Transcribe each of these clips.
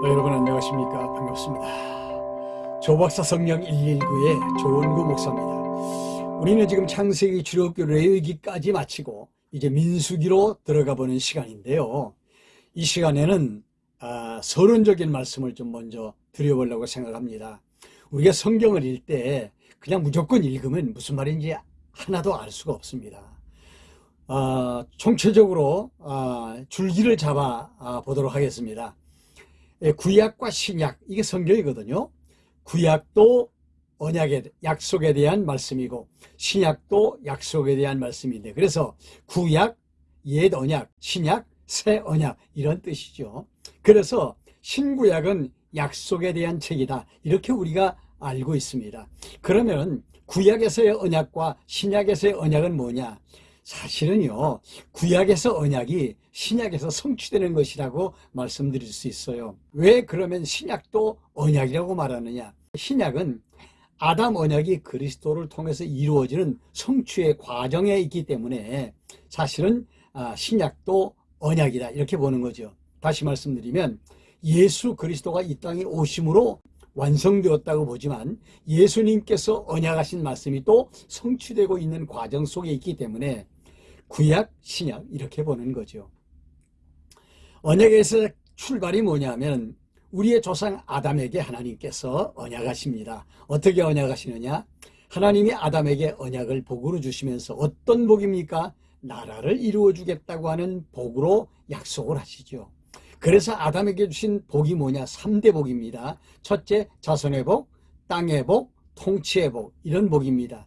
여러분 안녕하십니까? 반갑습니다. 조박사 성령 119의 조원구 목사입니다. 우리는 지금 창세기, 출애굽기, 레위기까지 마치고 이제 민수기로 들어가 보는 시간인데요. 이 시간에는 서론적인 말씀을 좀 먼저 드려보려고 생각합니다. 우리가 성경을 읽을 때 그냥 무조건 읽으면 무슨 말인지 하나도 알 수가 없습니다. 총체적으로 줄기를 잡아 보도록 하겠습니다. 구약과 신약, 이게 성경이거든요. 구약도 언약의 약속에 대한 말씀이고 신약도 약속에 대한 말씀인데, 그래서 구약, 옛 언약, 신약, 새 언약, 이런 뜻이죠. 그래서 신구약은 약속에 대한 책이다, 이렇게 우리가 알고 있습니다. 그러면 구약에서의 언약과 신약에서의 언약은 뭐냐? 사실은요, 구약에서 언약이 신약에서 성취되는 것이라고 말씀드릴 수 있어요. 왜 그러면 신약도 언약이라고 말하느냐? 신약은 아담 언약이 그리스도를 통해서 이루어지는 성취의 과정에 있기 때문에 사실은 신약도 언약이다, 이렇게 보는 거죠. 다시 말씀드리면 예수 그리스도가 이 땅에 오심으로 완성되었다고 보지만 예수님께서 언약하신 말씀이 또 성취되고 있는 과정 속에 있기 때문에 구약, 신약, 이렇게 보는 거죠. 언약에서 출발이 뭐냐면 우리의 조상 아담에게 하나님께서 언약하십니다. 어떻게 언약하시느냐? 하나님이 아담에게 언약을 복으로 주시면서 어떤 복입니까? 나라를 이루어 주겠다고 하는 복으로 약속을 하시죠. 그래서 아담에게 주신 복이 뭐냐? 3대 복입니다. 첫째, 자손의 복, 땅의 복, 통치의 복, 이런 복입니다.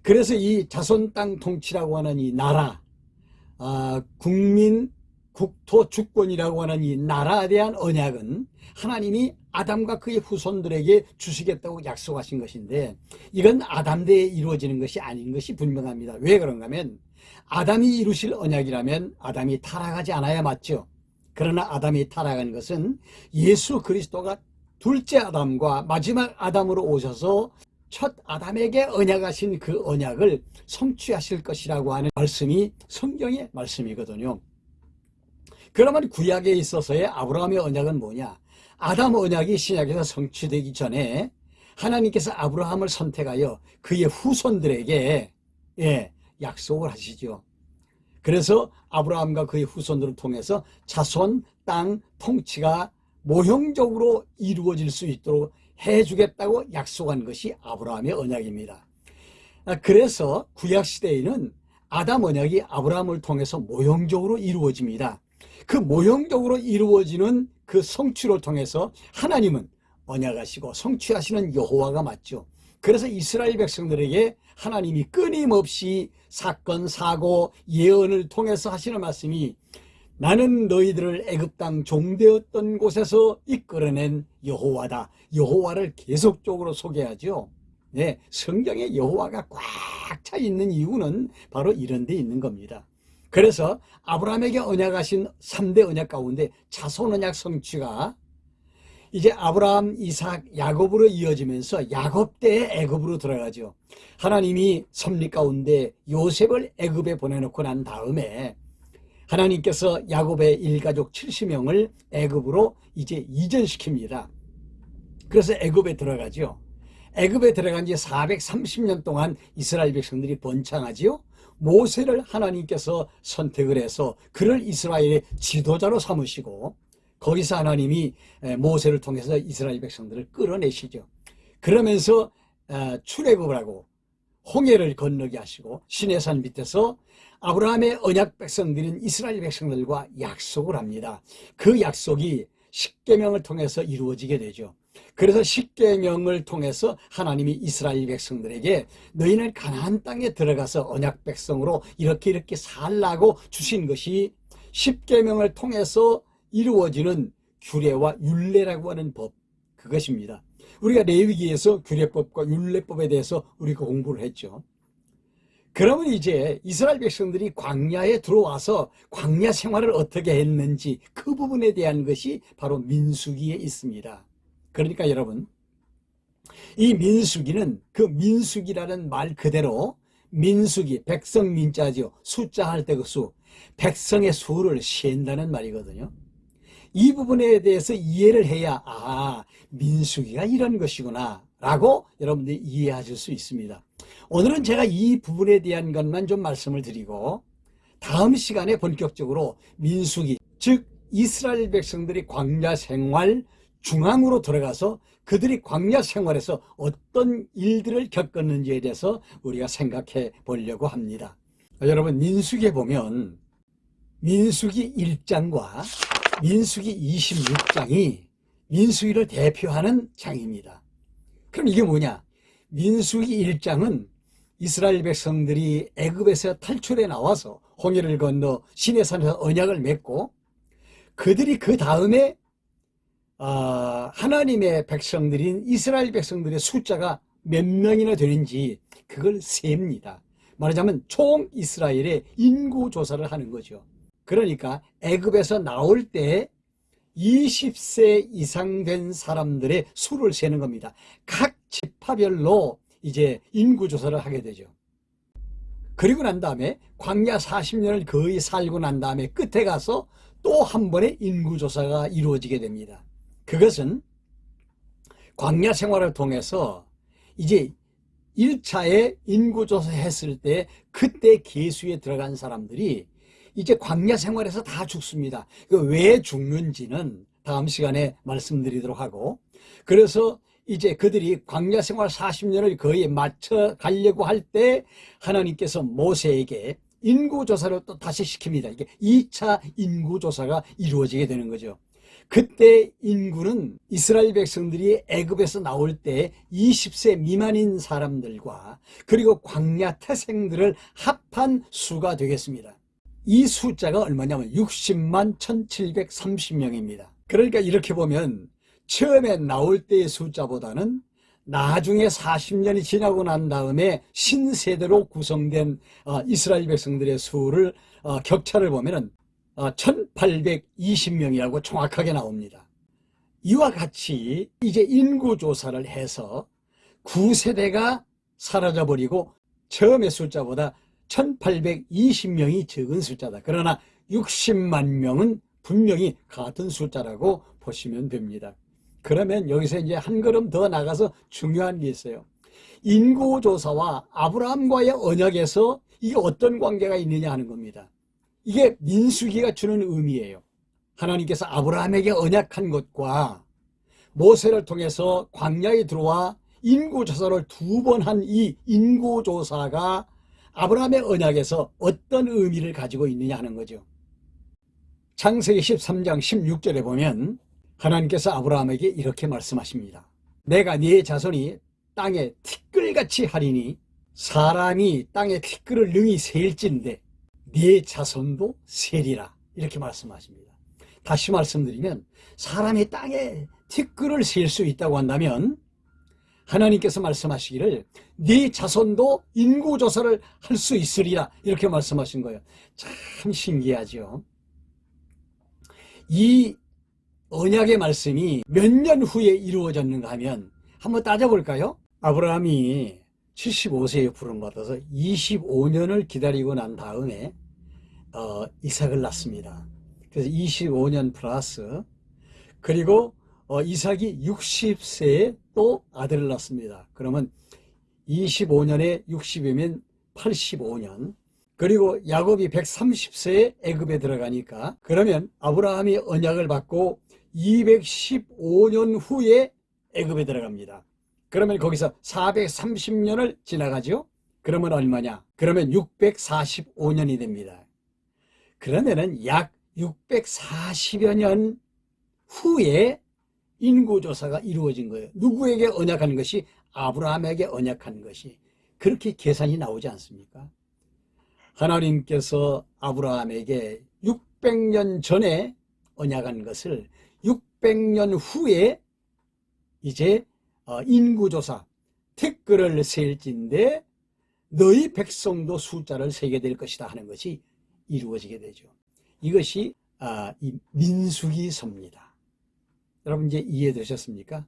그래서 이 자손, 땅, 통치라고 하는 이 나라, 국민, 국토, 주권이라고 하는 이 나라에 대한 언약은 하나님이 아담과 그의 후손들에게 주시겠다고 약속하신 것인데, 이건 아담대에 이루어지는 것이 아닌 것이 분명합니다. 왜 그런가 하면 아담이 이루실 언약이라면 아담이 타락하지 않아야 맞죠. 그러나 아담이 타락한 것은 예수 그리스도가 둘째 아담과 마지막 아담으로 오셔서 첫 아담에게 언약하신 그 언약을 성취하실 것이라고 하는 말씀이 성경의 말씀이거든요. 그러면 구약에 있어서의 아브라함의 언약은 뭐냐? 아담 언약이 신약에서 성취되기 전에 하나님께서 아브라함을 선택하여 그의 후손들에게 약속을 하시죠. 그래서 아브라함과 그의 후손들을 통해서 자손, 땅, 통치가 모형적으로 이루어질 수 있도록 해주겠다고 약속한 것이 아브라함의 언약입니다. 그래서 구약시대에는 아담 언약이 아브라함을 통해서 모형적으로 이루어집니다. 그 모형적으로 이루어지는 그 성취를 통해서 하나님은 언약하시고 성취하시는 여호와가 맞죠. 그래서 이스라엘 백성들에게 하나님이 끊임없이 사건, 사고, 예언을 통해서 하시는 말씀이 나는 너희들을 애굽 땅 종되었던 곳에서 이끌어낸 여호와다. 여호와를 계속적으로 소개하죠. 네, 성경에 여호와가 꽉 차 있는 이유는 바로 이런 데 있는 겁니다. 그래서 아브라함에게 언약하신 3대 언약 가운데 자손 언약 성취가 이제 아브라함, 이삭, 야곱으로 이어지면서 야곱 때에 애굽으로 들어가죠. 하나님이 섭리 가운데 요셉을 애굽에 보내놓고 난 다음에 하나님께서 야곱의 일가족 70명을 애굽으로 이제 이전시킵니다. 그래서 애굽에 들어가죠. 애굽에 들어간 지 430년 동안 이스라엘 백성들이 번창하지요. 모세를 하나님께서 선택을 해서 그를 이스라엘의 지도자로 삼으시고 거기서 하나님이 모세를 통해서 이스라엘 백성들을 끌어내시죠. 그러면서 출애굽을 하고 홍해를 건너게 하시고 시내산 밑에서 아브라함의 언약 백성들인 이스라엘 백성들과 약속을 합니다. 그 약속이 십계명을 통해서 이루어지게 되죠. 그래서 십계명을 통해서 하나님이 이스라엘 백성들에게 너희는 가나안 땅에 들어가서 언약 백성으로 이렇게 살라고 주신 것이 십계명을 통해서 이루어지는 규례와 율례라고 하는 법, 그것입니다. 우리가 레위기에서 규례법과 율례법에 대해서 우리가 공부를 했죠. 그러면 이제 이스라엘 백성들이 광야에 들어와서 광야 생활을 어떻게 했는지 그 부분에 대한 것이 바로 민수기에 있습니다. 그러니까 여러분, 이 민수기는 그 민수기라는 말 그대로 민수기, 백성 민자죠. 숫자 할 때 그 수, 백성의 수를 센다는 말이거든요. 이 부분에 대해서 이해를 해야 민수기가 이런 것이구나 라고 여러분들이 이해하실 수 있습니다. 오늘은 제가 이 부분에 대한 것만 좀 말씀을 드리고 다음 시간에 본격적으로 민수기, 즉 이스라엘 백성들이 광야 생활 중앙으로 들어가서 그들이 광야 생활에서 어떤 일들을 겪었는지에 대해서 우리가 생각해 보려고 합니다. 여러분, 민수기에 보면 민수기 1장과 민수기 26장이 민수기를 대표하는 장입니다. 그럼 이게 뭐냐? 민수기 1장은 이스라엘 백성들이 애굽에서 탈출해 나와서 홍해를 건너 시내산에서 언약을 맺고 그들이 그 다음에 하나님의 백성들인 이스라엘 백성들의 숫자가 몇 명이나 되는지 그걸 셉니다. 말하자면 총 이스라엘의 인구 조사를 하는 거죠. 그러니까 애굽에서 나올 때 20세 이상 된 사람들의 수를 세는 겁니다. 각 지파별로 이제 인구 조사를 하게 되죠. 그리고 난 다음에 광야 40년을 거의 살고 난 다음에 끝에 가서 또 한 번의 인구 조사가 이루어지게 됩니다. 그것은 광야 생활을 통해서 이제 1차에 인구 조사했을 때 그때 계수에 들어간 사람들이 이제 광야 생활에서 다 죽습니다. 왜 죽는지는 다음 시간에 말씀드리도록 하고, 그래서 이제 그들이 광야 생활 40년을 거의 맞춰 가려고 할 때 하나님께서 모세에게 인구조사를 또 다시 시킵니다. 이게 2차 인구조사가 이루어지게 되는 거죠. 그때 인구는 이스라엘 백성들이 애굽에서 나올 때 20세 미만인 사람들과 그리고 광야 태생들을 합한 수가 되겠습니다. 이 숫자가 얼마냐면 60만 1730명입니다. 그러니까 이렇게 보면 처음에 나올 때의 숫자보다는 나중에 40년이 지나고 난 다음에 신세대로 구성된 이스라엘 백성들의 수를 격차를 보면은 1820명이라고 정확하게 나옵니다. 이와 같이 이제 인구조사를 해서 9세대가 사라져버리고 처음의 숫자보다 1820명이 적은 숫자다. 그러나 60만 명은 분명히 같은 숫자라고 보시면 됩니다. 그러면 여기서 이제 한 걸음 더 나가서 중요한 게 있어요. 인구조사와 아브라함과의 언약에서 이게 어떤 관계가 있느냐 하는 겁니다. 이게 민수기가 주는 의미예요. 하나님께서 아브라함에게 언약한 것과 모세를 통해서 광야에 들어와 인구조사를 2번 한 이 인구조사가 아브라함의 언약에서 어떤 의미를 가지고 있느냐 하는 거죠. 창세기 13장 16절에 보면 하나님께서 아브라함에게 이렇게 말씀하십니다. 내가 네 자손이 땅에 티끌같이 하리니 사람이 땅에 티끌을 능히 세일진데 네 자손도 세리라. 이렇게 말씀하십니다. 다시 말씀드리면 사람이 땅에 티끌을 셀 수 있다고 한다면 하나님께서 말씀하시기를 네 자손도 인구조사를 할 수 있으리라 이렇게 말씀하신 거예요. 참 신기하죠. 이 언약의 말씀이 몇 년 후에 이루어졌는가 하면 한번 따져볼까요? 아브라함이 75세에 부름받아서 25년을 기다리고 난 다음에 이삭을 낳습니다. 그래서 25년 플러스 그리고 이삭이 60세에 또 아들을 낳습니다. 그러면 25년에 60이면 85년. 그리고 야곱이 130세에 애굽에 들어가니까 그러면 아브라함이 언약을 받고 215년 후에 애굽에 들어갑니다. 그러면 거기서 430년을 지나가죠. 그러면 얼마냐? 그러면 645년이 됩니다. 그러면은 약 640여 년 후에 인구조사가 이루어진 거예요. 누구에게 언약한 것이? 아브라함에게 언약한 것이. 그렇게 계산이 나오지 않습니까? 하나님께서 아브라함에게 600년 전에 언약한 것을 600년 후에 이제 인구조사, 티끌을 셀진데 너희 백성도 숫자를 세게 될 것이다 하는 것이 이루어지게 되죠. 이것이 이 민수기서입니다. 여러분 이제 이해되셨습니까?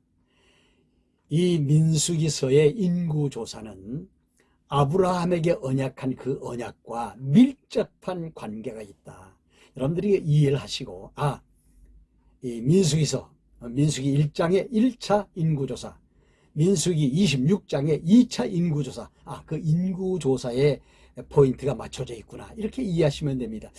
이 민수기서의 인구조사는 아브라함에게 언약한 그 언약과 밀접한 관계가 있다. 여러분들이 이해를 하시고 이 민수기서, 민수기 1장의 1차 인구조사, 민수기 26장의 2차 인구조사, 그 인구조사에 포인트가 맞춰져 있구나, 이렇게 이해하시면 됩니다.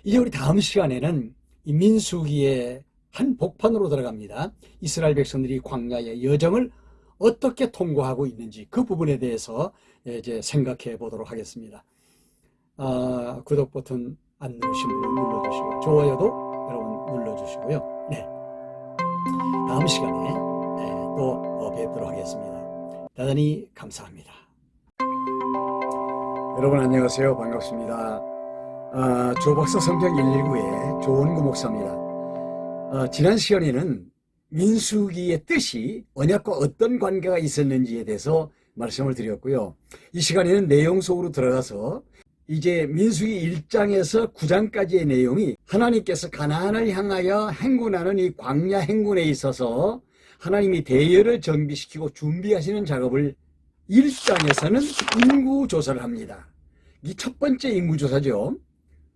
이제 우리 다음 시간에는 이 민수기의 한 복판으로 들어갑니다. 이스라엘 백성들이 광야의 여정을 어떻게 통과하고 있는지 그 부분에 대해서 이제 생각해 보도록 하겠습니다. 구독 버튼 안 누르신 분은 눌러주시고, 좋아요도 여러분 눌러주시고요. 네, 다음 시간에 또 뵙도록 하겠습니다. 대단히 감사합니다. 여러분 안녕하세요. 반갑습니다. 조박사 성경 119의 조원구 목사입니다. 지난 시간에는 민수기의 뜻이 언약과 어떤 관계가 있었는지에 대해서 말씀을 드렸고요. 이 시간에는 내용 속으로 들어가서 이제 민수기 1장에서 9장까지의 내용이 하나님께서 가나안을 향하여 행군하는 이 광야 행군에 있어서 하나님이 대열을 정비시키고 준비하시는 작업을 1장에서는 인구조사를 합니다. 이 첫 번째 인구조사죠.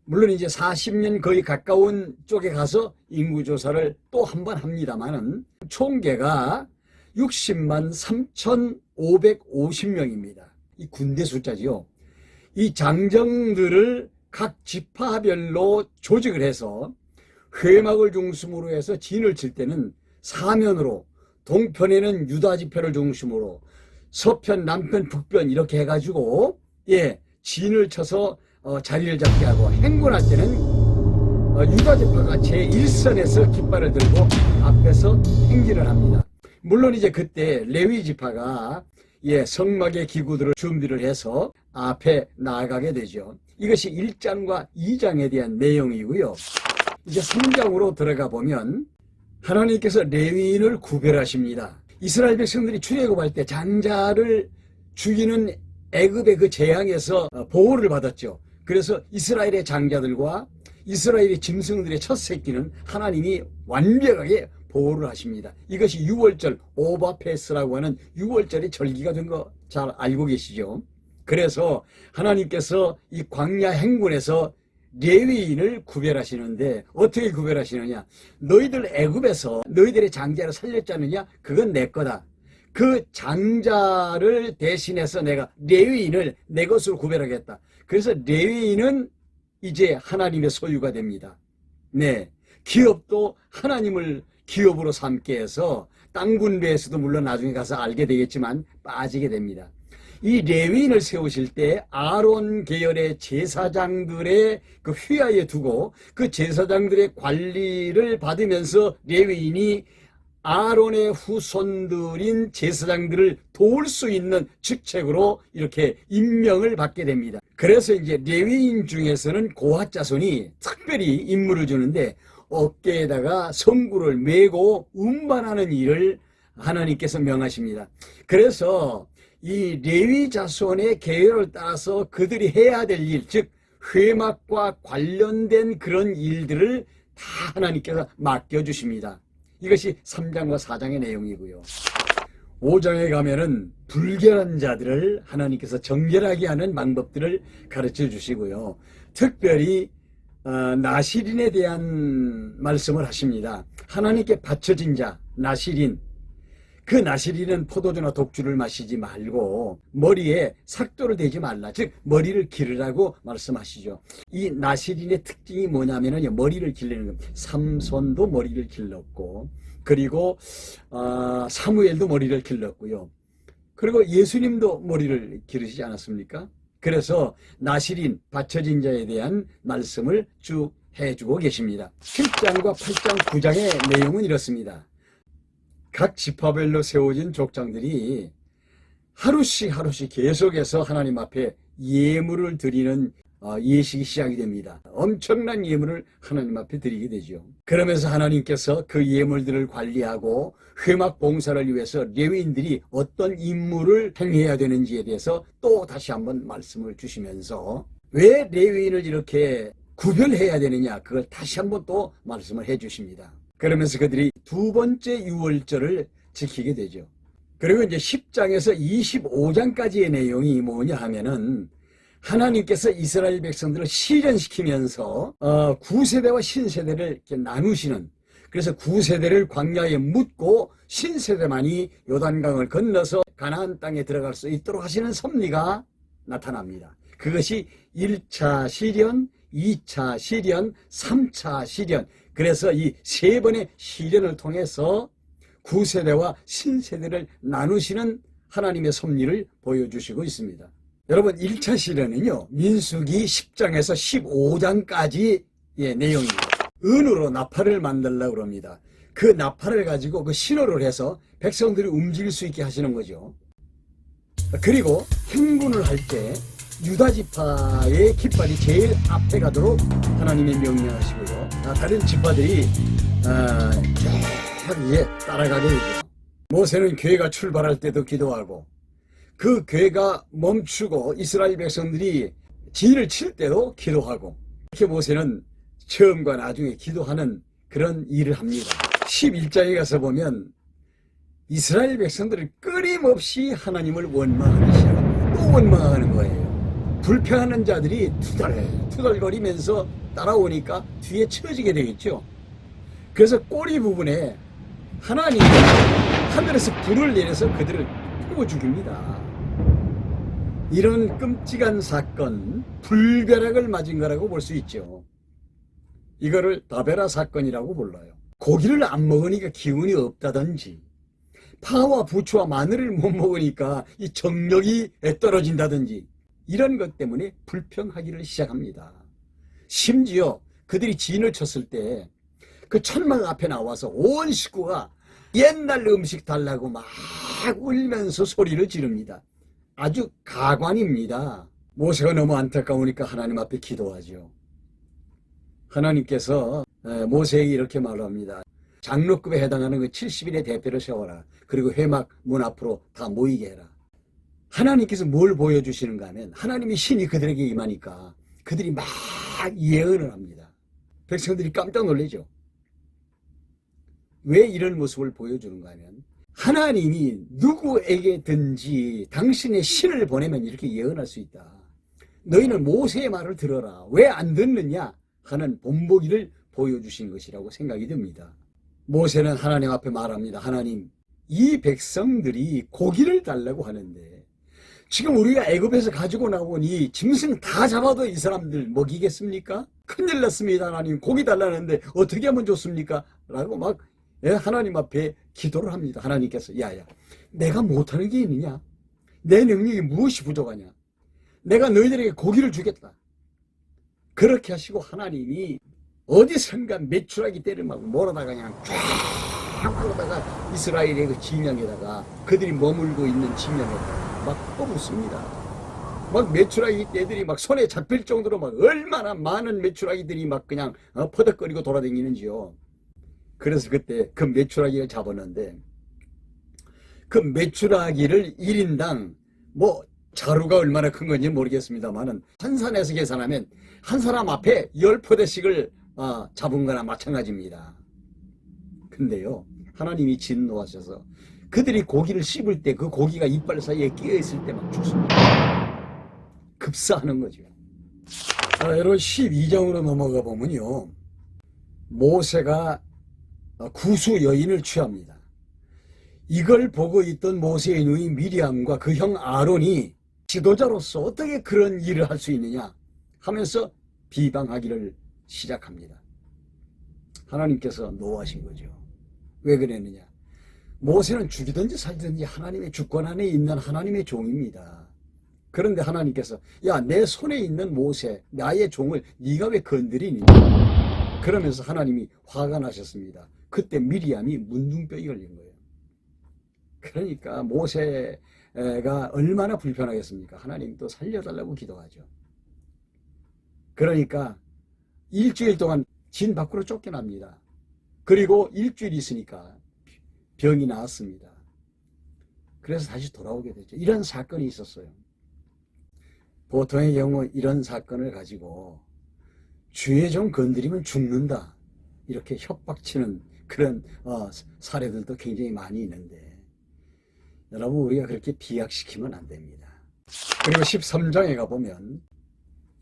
물론 이제 40년 거의 가까운 쪽에 가서 인구조사를 또 한 번 합니다만은 총계가 60만 3,550명입니다. 이 군대 숫자지요. 이 장정들을 각 지파별로 조직을 해서 회막을 중심으로 해서 진을 칠 때는 사면으로, 동편에는 유다 지파를 중심으로, 서편, 남편, 북편 이렇게 해가지고 진을 쳐서 자리를 잡게 하고, 행군할 때는 유다 지파가 제1선에서 깃발을 들고 앞에서 행진을 합니다. 물론 이제 그때 레위 지파가 성막의 기구들을 준비를 해서 앞에 나아가게 되죠. 이것이 1장과 2장에 대한 내용이고요. 이제 3장으로 들어가 보면 하나님께서 레위인을 구별하십니다. 이스라엘 백성들이 출애굽할 때 장자를 죽이는 애굽의 그 재앙에서 보호를 받았죠. 그래서 이스라엘의 장자들과 이스라엘의 짐승들의 첫 새끼는 하나님이 완벽하게 보호를 하십니다. 이것이 6월절 오바페스라고 하는 6월절이 절기가 된 거 잘 알고 계시죠? 그래서 하나님께서 이 광야 행군에서 레위인을 구별하시는데 어떻게 구별하시느냐? 너희들 애굽에서 너희들의 장자를 살렸지 않느냐? 그건 내 거다. 그 장자를 대신해서 내가 레위인을 내 것으로 구별하겠다. 그래서 레위인은 이제 하나님의 소유가 됩니다. 네, 기업도 하나님을 기업으로 삼게 해서 땅 군대에서도 물론 나중에 가서 알게 되겠지만 빠지게 됩니다. 이 레위인을 세우실 때 아론 계열의 제사장들의 그 휘하에 두고 그 제사장들의 관리를 받으면서 레위인이 아론의 후손들인 제사장들을 도울 수 있는 직책으로 이렇게 임명을 받게 됩니다. 그래서 이제 레위인 중에서는 고핫 자손이 특별히 임무를 주는데 어깨에다가 성구를 메고 운반하는 일을 하나님께서 명하십니다. 그래서 이 레위 자손의 계열을 따라서 그들이 해야 될 일, 즉 회막과 관련된 그런 일들을 다 하나님께서 맡겨주십니다. 이것이 3장과 4장의 내용이고요. 5장에 가면은 불결한 자들을 하나님께서 정결하게 하는 방법들을 가르쳐 주시고요. 특별히 나실인에 대한 말씀을 하십니다. 하나님께 바쳐진 자, 나실인. 그 나실인은 포도주나 독주를 마시지 말고 머리에 삭도를 대지 말라. 즉 머리를 기르라고 말씀하시죠. 이 나실인의 특징이 뭐냐면요, 머리를 기르는 겁니다. 삼손도 머리를 길렀고, 그리고 사무엘도 머리를 길렀고요. 그리고 예수님도 머리를 기르시지 않았습니까? 그래서 나실인, 바쳐진 자에 대한 말씀을 쭉 해주고 계십니다. 7장과 8장, 9장의 내용은 이렇습니다. 각 지파별로 세워진 족장들이 하루씩 계속해서 하나님 앞에 예물을 드리는 예식이 시작이 됩니다. 엄청난 예물을 하나님 앞에 드리게 되죠. 그러면서 하나님께서 그 예물들을 관리하고 회막 봉사를 위해서 레위인들이 어떤 임무를 행해야 되는지에 대해서 또 다시 한번 말씀을 주시면서 왜 레위인을 이렇게 구별해야 되느냐, 그걸 다시 한번 또 말씀을 해 주십니다. 그러면서 그들이 두 번째 유월절을 지키게 되죠. 그리고 이제 10장에서 25장까지의 내용이 뭐냐 하면은 하나님께서 이스라엘 백성들을 시련시키면서 구세대와 신세대를 이렇게 나누시는, 그래서 구세대를 광야에 묻고 신세대만이 요단강을 건너서 가나안 땅에 들어갈 수 있도록 하시는 섭리가 나타납니다. 그것이 1차 시련, 2차 시련, 3차 시련. 그래서 이 세 번의 시련을 통해서 구세대와 신세대를 나누시는 하나님의 섭리를 보여주시고 있습니다. 여러분, 1차 시련은요, 민수기 10장에서 15장까지의 내용입니다. 은으로 나팔을 만들려고 합니다. 그 나팔을 가지고 그 신호를 해서 백성들이 움직일 수 있게 하시는 거죠. 그리고 행군을 할 때 유다지파의 깃발이 제일 앞에 가도록 하나님의 명령하시고요. 다른 지파들이 쭉 이제 따라가게 되죠. 모세는 괴가 출발할 때도 기도하고 그 괴가 멈추고 이스라엘 백성들이 진을 칠 때도 기도하고, 이렇게 모세는 처음과 나중에 기도하는 그런 일을 합니다. 11장에 가서 보면 이스라엘 백성들은 끊임없이 하나님을 원망하기 시작합니다. 또 원망하는 거예요. 불평하는 자들이 투덜거리면서 따라오니까 뒤에 처지게 되겠죠. 그래서 꼬리 부분에 하나님이 하늘에서 불을 내려서 그들을 태워 죽입니다. 이런 끔찍한 사건, 불벼락을 맞은 거라고 볼 수 있죠. 이거를 다베라 사건이라고 불러요. 고기를 안 먹으니까 기운이 없다든지, 파와 부추와 마늘을 못 먹으니까 이 정력이 떨어진다든지, 이런 것 때문에 불평하기를 시작합니다. 심지어 그들이 진을 쳤을 때 그 천막 앞에 나와서 온 식구가 옛날 음식 달라고 막 울면서 소리를 지릅니다. 아주 가관입니다. 모세가 너무 안타까우니까 하나님 앞에 기도하죠. 하나님께서 모세에게 이렇게 말합니다. 장로급에 해당하는 그 70인의 대표를 세워라. 그리고 회막 문 앞으로 다 모이게 해라. 하나님께서 뭘 보여주시는가 하면, 하나님이 신이 그들에게 임하니까 그들이 막 예언을 합니다. 백성들이 깜짝 놀라죠. 왜 이런 모습을 보여주는가 하면, 하나님이 누구에게든지 당신의 신을 보내면 이렇게 예언할 수 있다. 너희는 모세의 말을 들어라. 왜 안 듣느냐 하는 본보기를 보여주신 것이라고 생각이 듭니다. 모세는 하나님 앞에 말합니다. 하나님, 이 백성들이 고기를 달라고 하는데 지금 우리가 애굽에서 가지고 나온 이 짐승 다 잡아도 이 사람들 먹이겠습니까? 큰일 났습니다. 하나님, 고기 달라는데 어떻게 하면 좋습니까? 라고 막 하나님 앞에 기도를 합니다. 하나님께서 야야, 내가 못하는 게 있느냐? 내 능력이 무엇이 부족하냐? 내가 너희들에게 고기를 주겠다. 그렇게 하시고 하나님이 어디선가 메추라기 떼를 막 몰아다가 그냥 쫙 몰아다가 이스라엘의 그 진영에다가, 그들이 머물고 있는 진영에다가 막 퍼붓습니다. 막 메추라기 떼들이 막 손에 잡힐 정도로 막 얼마나 많은 메추라기들이 막 그냥 퍼덕거리고 돌아다니는지요. 그래서 그때 그 메추라기를 잡았는데, 그 메추라기를 1인당 뭐 자루가 얼마나 큰 건지 모르겠습니다만은 환산해서 계산하면 한 사람 앞에 10포대씩을 잡은 거나 마찬가지입니다. 근데요, 하나님이 진노하셔서 그들이 고기를 씹을 때 그 고기가 이빨 사이에 끼어 있을 때 막 죽습니다. 급사하는 거죠. 여러분, 12장으로 넘어가 보면요, 모세가 구수 여인을 취합니다. 이걸 보고 있던 모세의 누이 미리암과 그 형 아론이 지도자로서 어떻게 그런 일을 할 수 있느냐 하면서 비방하기를 시작합니다. 하나님께서 노하신 거죠. 왜 그랬느냐? 모세는 죽이든지 살든지 하나님의 주권 안에 있는 하나님의 종입니다. 그런데 하나님께서 야, 내 손에 있는 모세, 나의 종을 네가 왜 건드리니? 그러면서 하나님이 화가 나셨습니다. 그때 미리암이 문둥병이 걸린 거예요. 그러니까 모세가 얼마나 불편하겠습니까? 하나님 또 살려달라고 기도하죠. 그러니까 일주일 동안 진 밖으로 쫓겨납니다. 그리고 일주일 있으니까 병이 나았습니다. 그래서 다시 돌아오게 되죠. 이런 사건이 있었어요. 보통의 경우 이런 사건을 가지고 주의 종 건드리면 죽는다, 이렇게 협박치는 그런 사례들도 굉장히 많이 있는데, 여러분, 우리가 그렇게 비약시키면 안 됩니다. 그리고 13장에 가보면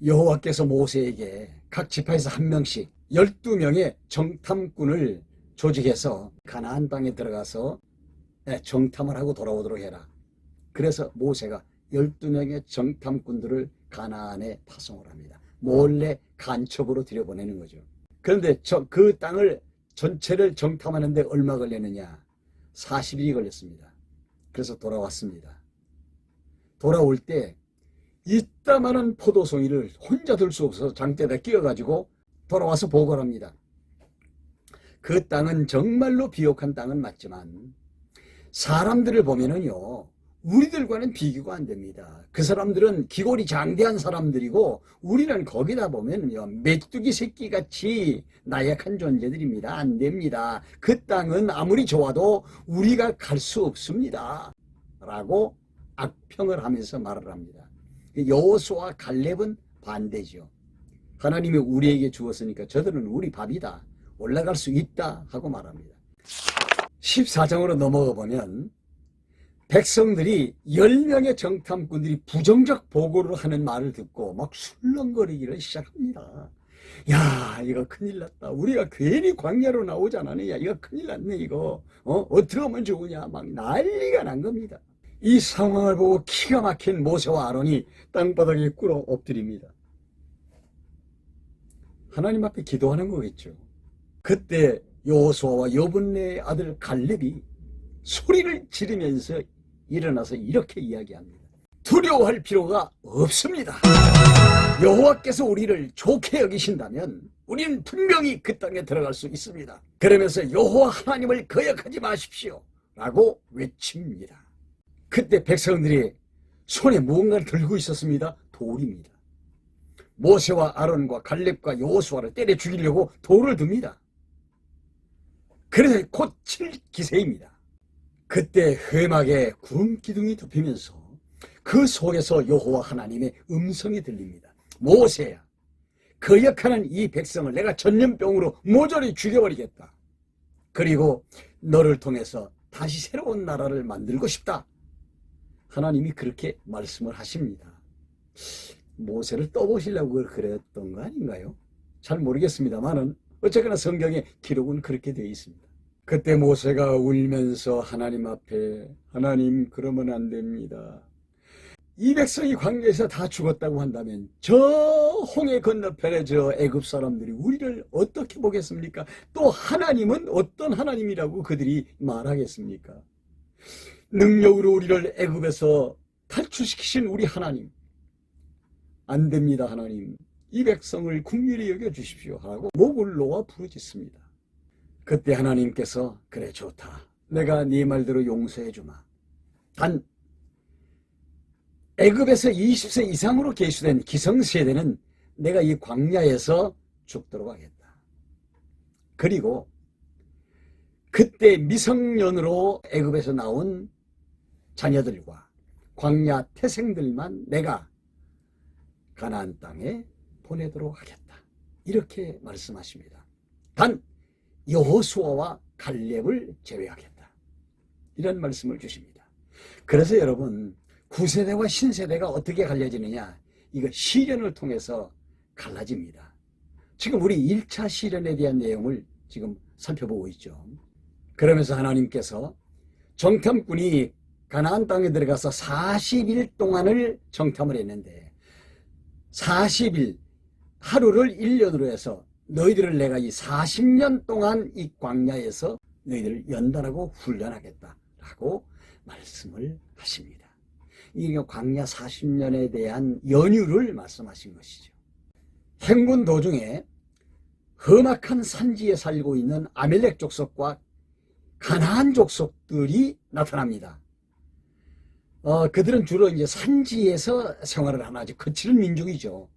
여호와께서 모세에게 각 지파에서 한 명씩 12명의 정탐꾼을 조직해서 가나안 땅에 들어가서 정탐을 하고 돌아오도록 해라. 그래서 모세가 12명의 정탐꾼들을 가나안에 파송을 합니다. 몰래 간첩으로 들여보내는 거죠. 그런데 그 땅을 전체를 정탐하는데 얼마 걸렸느냐? 40일이 걸렸습니다. 그래서 돌아왔습니다. 돌아올 때 이따만한 포도송이를 혼자 들 수 없어서 장대에다 끼워가지고 돌아와서 보고를 합니다. 그 땅은 정말로 비옥한 땅은 맞지만 사람들을 보면은요, 우리들과는 비교가 안 됩니다. 그 사람들은 기골이 장대한 사람들이고 우리는 거기다 보면요, 메뚜기 새끼같이 나약한 존재들입니다. 안 됩니다. 그 땅은 아무리 좋아도 우리가 갈 수 없습니다. 라고 악평을 하면서 말을 합니다. 여호수아와 갈렙은 반대죠. 하나님이 우리에게 주었으니까 저들은 우리 밥이다. 올라갈 수 있다 하고 말합니다. 14장으로 넘어가 보면 백성들이 10명의 정탐꾼들이 부정적 보고를 하는 말을 듣고 막 술렁거리기를 시작합니다. 야, 이거 큰일 났다. 우리가 괜히 광야로 나오지 않았느냐. 이거 큰일 났네, 이거. 어떻게 하면 좋으냐. 막 난리가 난 겁니다. 이 상황을 보고 기가 막힌 모세와 아론이 땅바닥에 꿇어 엎드립니다. 하나님 앞에 기도하는 거겠죠. 그때 여호수아와 여분네의 아들 갈렙이 소리를 지르면서 일어나서 이렇게 이야기합니다. 두려워할 필요가 없습니다. 여호와께서 우리를 좋게 여기신다면 우리는 분명히 그 땅에 들어갈 수 있습니다. 그러면서 여호와 하나님을 거역하지 마십시오 라고 외칩니다. 그때 백성들이 손에 무언가를 들고 있었습니다. 돌입니다. 모세와 아론과 갈렙과 여호수아를 때려 죽이려고 돌을 듭니다. 그래서 곧 칠 기세입니다. 그때 회막에 구름 기둥이 덮이면서 그 속에서 여호와 하나님의 음성이 들립니다. 모세야, 거역하는 이 백성을 내가 전염병으로 모조리 죽여버리겠다. 그리고 너를 통해서 다시 새로운 나라를 만들고 싶다. 하나님이 그렇게 말씀을 하십니다. 모세를 떠보시려고 그랬던 거 아닌가요? 잘 모르겠습니다만은 어쨌거나 성경에 기록은 그렇게 되어 있습니다. 그때 모세가 울면서 하나님 앞에, 하나님 그러면 안 됩니다. 이 백성이 광야에서 다 죽었다고 한다면 저 홍해 건너편에 저 애굽 사람들이 우리를 어떻게 보겠습니까? 또 하나님은 어떤 하나님이라고 그들이 말하겠습니까? 능력으로 우리를 애굽에서 탈출시키신 우리 하나님, 안 됩니다. 하나님, 이 백성을 긍휼히 여겨주십시오 하고 목을 놓아 부르짖습니다. 그때 하나님께서 그래 좋다. 내가 네 말대로 용서해 주마. 단 애굽에서 20세 이상으로 계수된 기성세대는 내가 이 광야에서 죽도록 하겠다. 그리고 그때 미성년으로 애굽에서 나온 자녀들과 광야 태생들만 내가 가나안 땅에 보내도록 하겠다. 이렇게 말씀하십니다. 단 여호수아와 갈렙을 제외하겠다. 이런 말씀을 주십니다. 그래서 여러분, 구세대와 신세대가 어떻게 갈려지느냐? 이거 시련을 통해서 갈라집니다. 지금 우리 1차 시련에 대한 내용을 지금 살펴보고 있죠. 그러면서 하나님께서 정탐꾼이 가나안 땅에 들어가서 40일 동안을 정탐을 했는데 40일, 하루를 1년으로 해서 너희들을 내가 이 40년 동안 이 광야에서 너희들을 연단하고 훈련하겠다라고 말씀을 하십니다. 이 광야 40년에 대한 연유를 말씀하신 것이죠. 행군 도중에 험악한 산지에 살고 있는 아멜렉 족속과 가나안 족속들이 나타납니다. 그들은 주로 이제 산지에서 생활을 하는 아주 거칠은 민족이죠.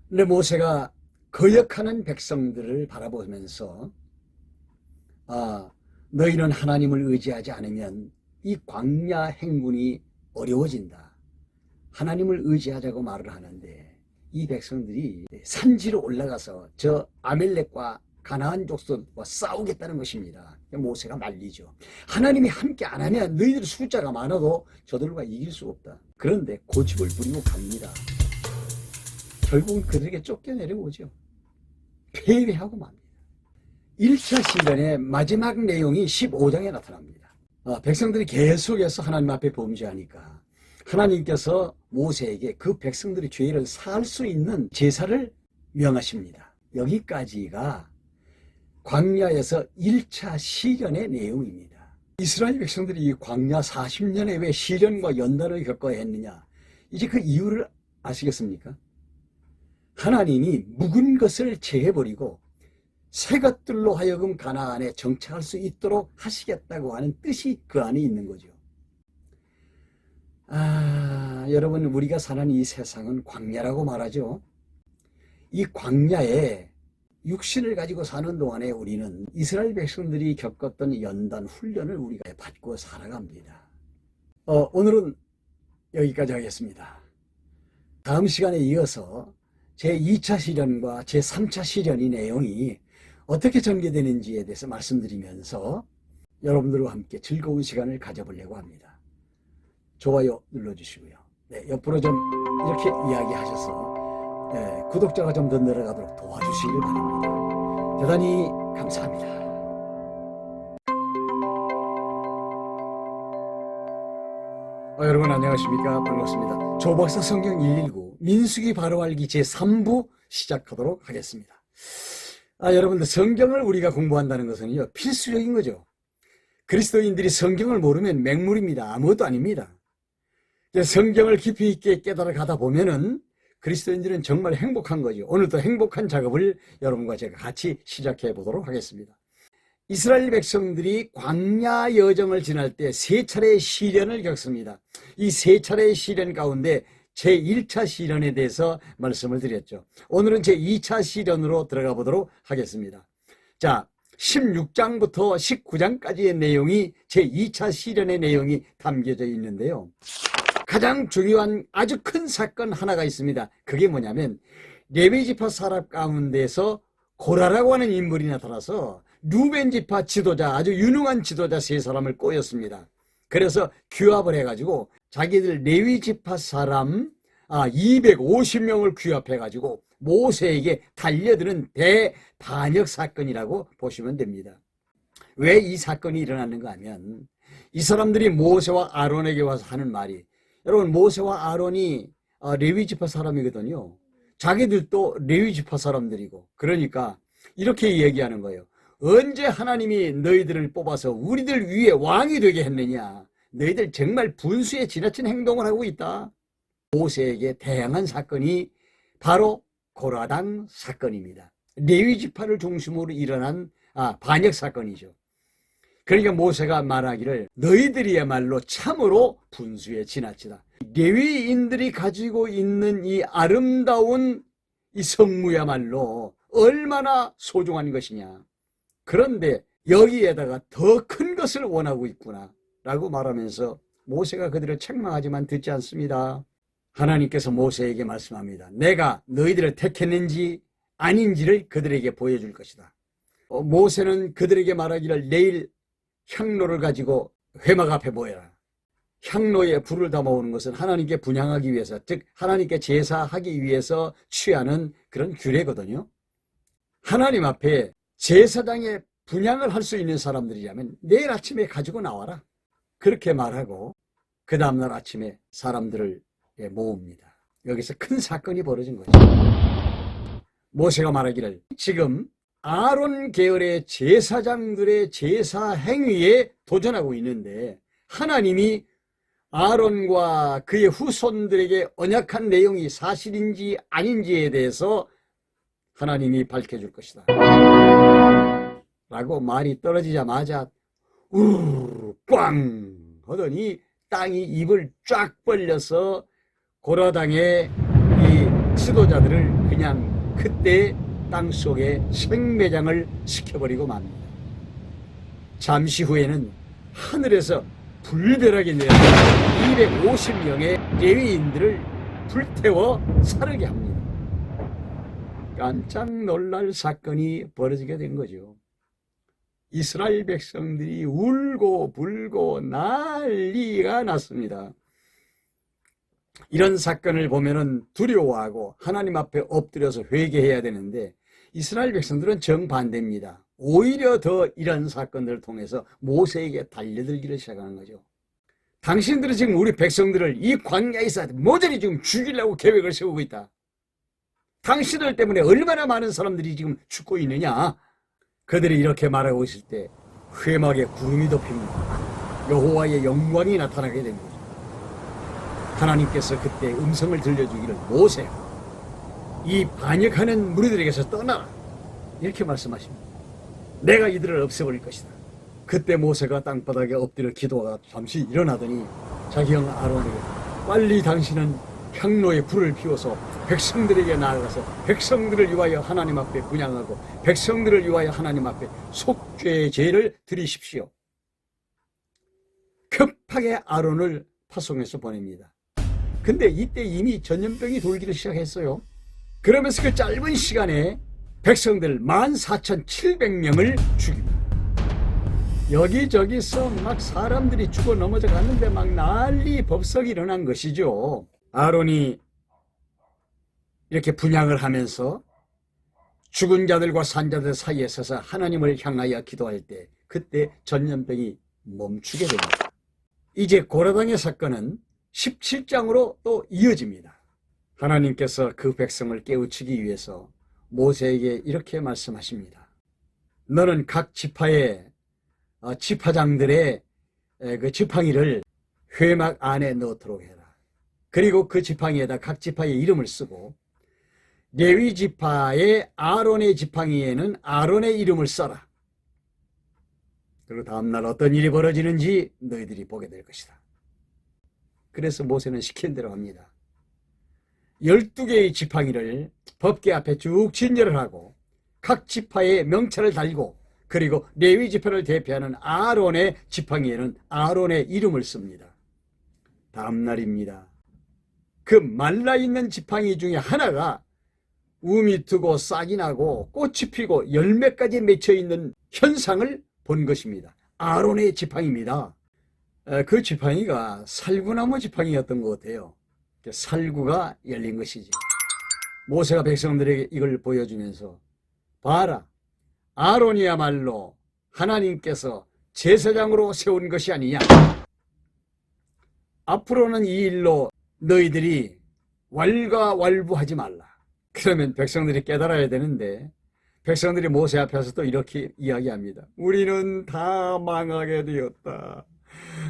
근데 모세가 거역하는 백성들을 바라보면서 너희는 하나님을 의지하지 않으면 이 광야 행군이 어려워진다. 하나님을 의지하자고 말을 하는데 이 백성들이 산지로 올라가서 저 아멜렉과 가나안 족속과 싸우겠다는 것입니다. 모세가 말리죠. 하나님이 함께 안 하면 너희들 숫자가 많아도 저들과 이길 수 없다. 그런데 고집을 부리고 갑니다. 결국은 그들에게 쫓겨내려오죠. 패배하고 맙니다. 1차 시련의 마지막 내용이 15장에 나타납니다. 백성들이 계속해서 하나님 앞에 범죄하니까 하나님께서 모세에게 그 백성들의 죄를 사할 수 있는 제사를 명하십니다. 여기까지가 광야에서 1차 시련의 내용입니다. 이스라엘 백성들이 이 광야 40년에 왜 시련과 연단을 겪어야 했느냐? 이제 그 이유를 아시겠습니까? 하나님이 묵은 것을 제해버리고 새 것들로 하여금 가나안에 정착할 수 있도록 하시겠다고 하는 뜻이 그 안에 있는 거죠. 여러분, 우리가 사는 이 세상은 광야라고 말하죠. 이 광야에 육신을 가지고 사는 동안에 우리는 이스라엘 백성들이 겪었던 연단 훈련을 우리가 받고 살아갑니다. 오늘은 여기까지 하겠습니다. 다음 시간에 이어서 제2차 시련과 제3차 시련의 내용이 어떻게 전개되는지에 대해서 말씀드리면서 여러분들과 함께 즐거운 시간을 가져보려고 합니다. 좋아요 눌러주시고요. 네, 옆으로 좀 이렇게 이야기하셔서 구독자가 좀 더 늘어가도록 도와주시길 바랍니다. 대단히 감사합니다. 여러분 안녕하십니까? 반갑습니다. 조박사 성경 119 민수기 바로 알기 제3부 시작하도록 하겠습니다. 여러분들, 성경을 우리가 공부한다는 것은요, 필수적인 거죠. 그리스도인들이 성경을 모르면 맹물입니다. 아무것도 아닙니다. 성경을 깊이 있게 깨달아 가다 보면은 그리스도인들은 정말 행복한 거죠. 오늘도 행복한 작업을 여러분과 제가 같이 시작해 보도록 하겠습니다. 이스라엘 백성들이 광야 여정을 지날 때 세 차례의 시련을 겪습니다. 이 세 차례의 시련 가운데 제1차 시련에 대해서 말씀을 드렸죠. 오늘은 제2차 시련으로 들어가 보도록 하겠습니다. 자, 16장부터 19장까지의 내용이 제2차 시련의 내용이 담겨져 있는데요. 가장 중요한 아주 큰 사건 하나가 있습니다. 그게 뭐냐면 레위지파 사람 가운데서 고라라고 하는 인물이 나타나서 루벤지파 지도자, 아주 유능한 지도자 세 사람을 꼬였습니다. 그래서 규합을 해가지고 자기들 레위지파 사람 250명을 규합해가지고 모세에게 달려드는 대반역 사건이라고 보시면 됩니다. 왜 이 사건이 일어났는가 하면 이 사람들이 모세와 아론에게 와서 하는 말이, 여러분, 모세와 아론이 레위지파 사람이거든요. 자기들도 레위지파 사람들이고, 그러니까 이렇게 얘기하는 거예요. 언제 하나님이 너희들을 뽑아서 우리들 위에 왕이 되게 했느냐? 너희들 정말 분수에 지나친 행동을 하고 있다. 모세에게 대항한 사건이 바로 고라당 사건입니다. 레위지파를 중심으로 일어난 반역 사건이죠. 그러니까 모세가 말하기를 너희들이야말로 참으로 분수에 지나치다. 레위인들이 가지고 있는 이 아름다운 이 성무야말로 얼마나 소중한 것이냐. 그런데 여기에다가 더 큰 것을 원하고 있구나 라고 말하면서 모세가 그들을 책망하지만 듣지 않습니다. 하나님께서 모세에게 말씀합니다. 내가 너희들을 택했는지 아닌지를 그들에게 보여줄 것이다. 모세는 그들에게 말하기를 내일 향로를 가지고 회막 앞에 모여라. 향로에 불을 담아오는 것은 하나님께 분향하기 위해서, 즉 하나님께 제사하기 위해서 취하는 그런 규례거든요. 하나님 앞에 제사장에 분향을 할 수 있는 사람들이라면 내일 아침에 가지고 나와라. 그렇게 말하고 그 다음날 아침에 사람들을 모읍니다. 여기서 큰 사건이 벌어진 거죠. 모세가 말하기를 지금 아론 계열의 제사장들의 제사 행위에 도전하고 있는데 하나님이 아론과 그의 후손들에게 언약한 내용이 사실인지 아닌지에 대해서 하나님이 밝혀줄 것이다 라고 말이 떨어지자마자 우르르 꽝 하더니 땅이 입을 쫙 벌려서 고라당의 이 지도자들을 그냥 그때 땅속에 생매장을 시켜버리고 맙니다. 잠시 후에는 하늘에서 불벼락이 내려 250명의 레위인들을 불태워 사르게 합니다. 깜짝 놀랄 사건이 벌어지게 된 거죠. 이스라엘 백성들이 울고 불고 난리가 났습니다. 이런 사건을 보면은 두려워하고 하나님 앞에 엎드려서 회개해야 되는데 이스라엘 백성들은 정반대입니다. 오히려 더 이런 사건들을 통해서 모세에게 달려들기를 시작하는 거죠. 당신들은 지금 우리 백성들을 이 광야에서 모조리 지금 죽이려고 계획을 세우고 있다. 당신들 때문에 얼마나 많은 사람들이 지금 죽고 있느냐. 그들이 이렇게 말하고 있을 때 회막에 구름이 덮입니다. 여호와의 영광이 나타나게 됩니다. 하나님께서 그때 음성을 들려주기를 모세야, 이 반역하는 무리들에게서 떠나라, 이렇게 말씀하십니다. 내가 이들을 없애버릴 것이다. 그때 모세가 땅바닥에 엎드려 기도하다 잠시 일어나더니 자기 형 아론에게 빨리 당신은 향로에 불을 피워서 백성들에게 나아가서 백성들을 위하여 하나님 앞에 분향하고 백성들을 위하여 하나님 앞에 속죄의 제를 드리십시오. 급하게 아론을 파송해서 보냅니다. 근데 이때 이미 전염병이 돌기를 시작했어요. 그러면서 그 짧은 시간에 백성들 14,700명을 죽입니다. 여기저기서 막 사람들이 죽어 넘어져 갔는데 막 난리 법석이 일어난 것이죠. 아론이 이렇게 분향을 하면서 죽은 자들과 산 자들 사이에 서서 하나님을 향하여 기도할 때 그때 전염병이 멈추게 됩니다. 이제 고라당의 사건은 17장으로 또 이어집니다. 하나님께서 그 백성을 깨우치기 위해서 모세에게 이렇게 말씀하십니다. 너는 각 지파의 지파장들의 그 지팡이를 회막 안에 넣도록 해라. 그리고 그 지팡이에다 각 지파의 이름을 쓰고 레위 지파의 아론의 지팡이에는 아론의 이름을 써라. 그리고 다음날 어떤 일이 벌어지는지 너희들이 보게 될 것이다. 그래서 모세는 시킨 대로 합니다. 12개의 지팡이를 법궤 앞에 쭉 진열을 하고 각 지파의 명찰을 달고 그리고 레위 지파를 대표하는 아론의 지팡이에는 아론의 이름을 씁니다. 다음 날입니다. 그 말라있는 지팡이 중에 하나가 움이 트고 싹이 나고 꽃이 피고 열매까지 맺혀있는 현상을 본 것입니다. 아론의 지팡이입니다. 그 지팡이가 살구나무 지팡이였던 것 같아요. 살구가 열린 것이지. 모세가 백성들에게 이걸 보여주면서 봐라, 아론이야말로 하나님께서 제사장으로 세운 것이 아니냐. 앞으로는 이 일로 너희들이 왈가왈부하지 말라. 그러면 백성들이 깨달아야 되는데 백성들이 모세 앞에서 또 이렇게 이야기합니다. 우리는 다 망하게 되었다.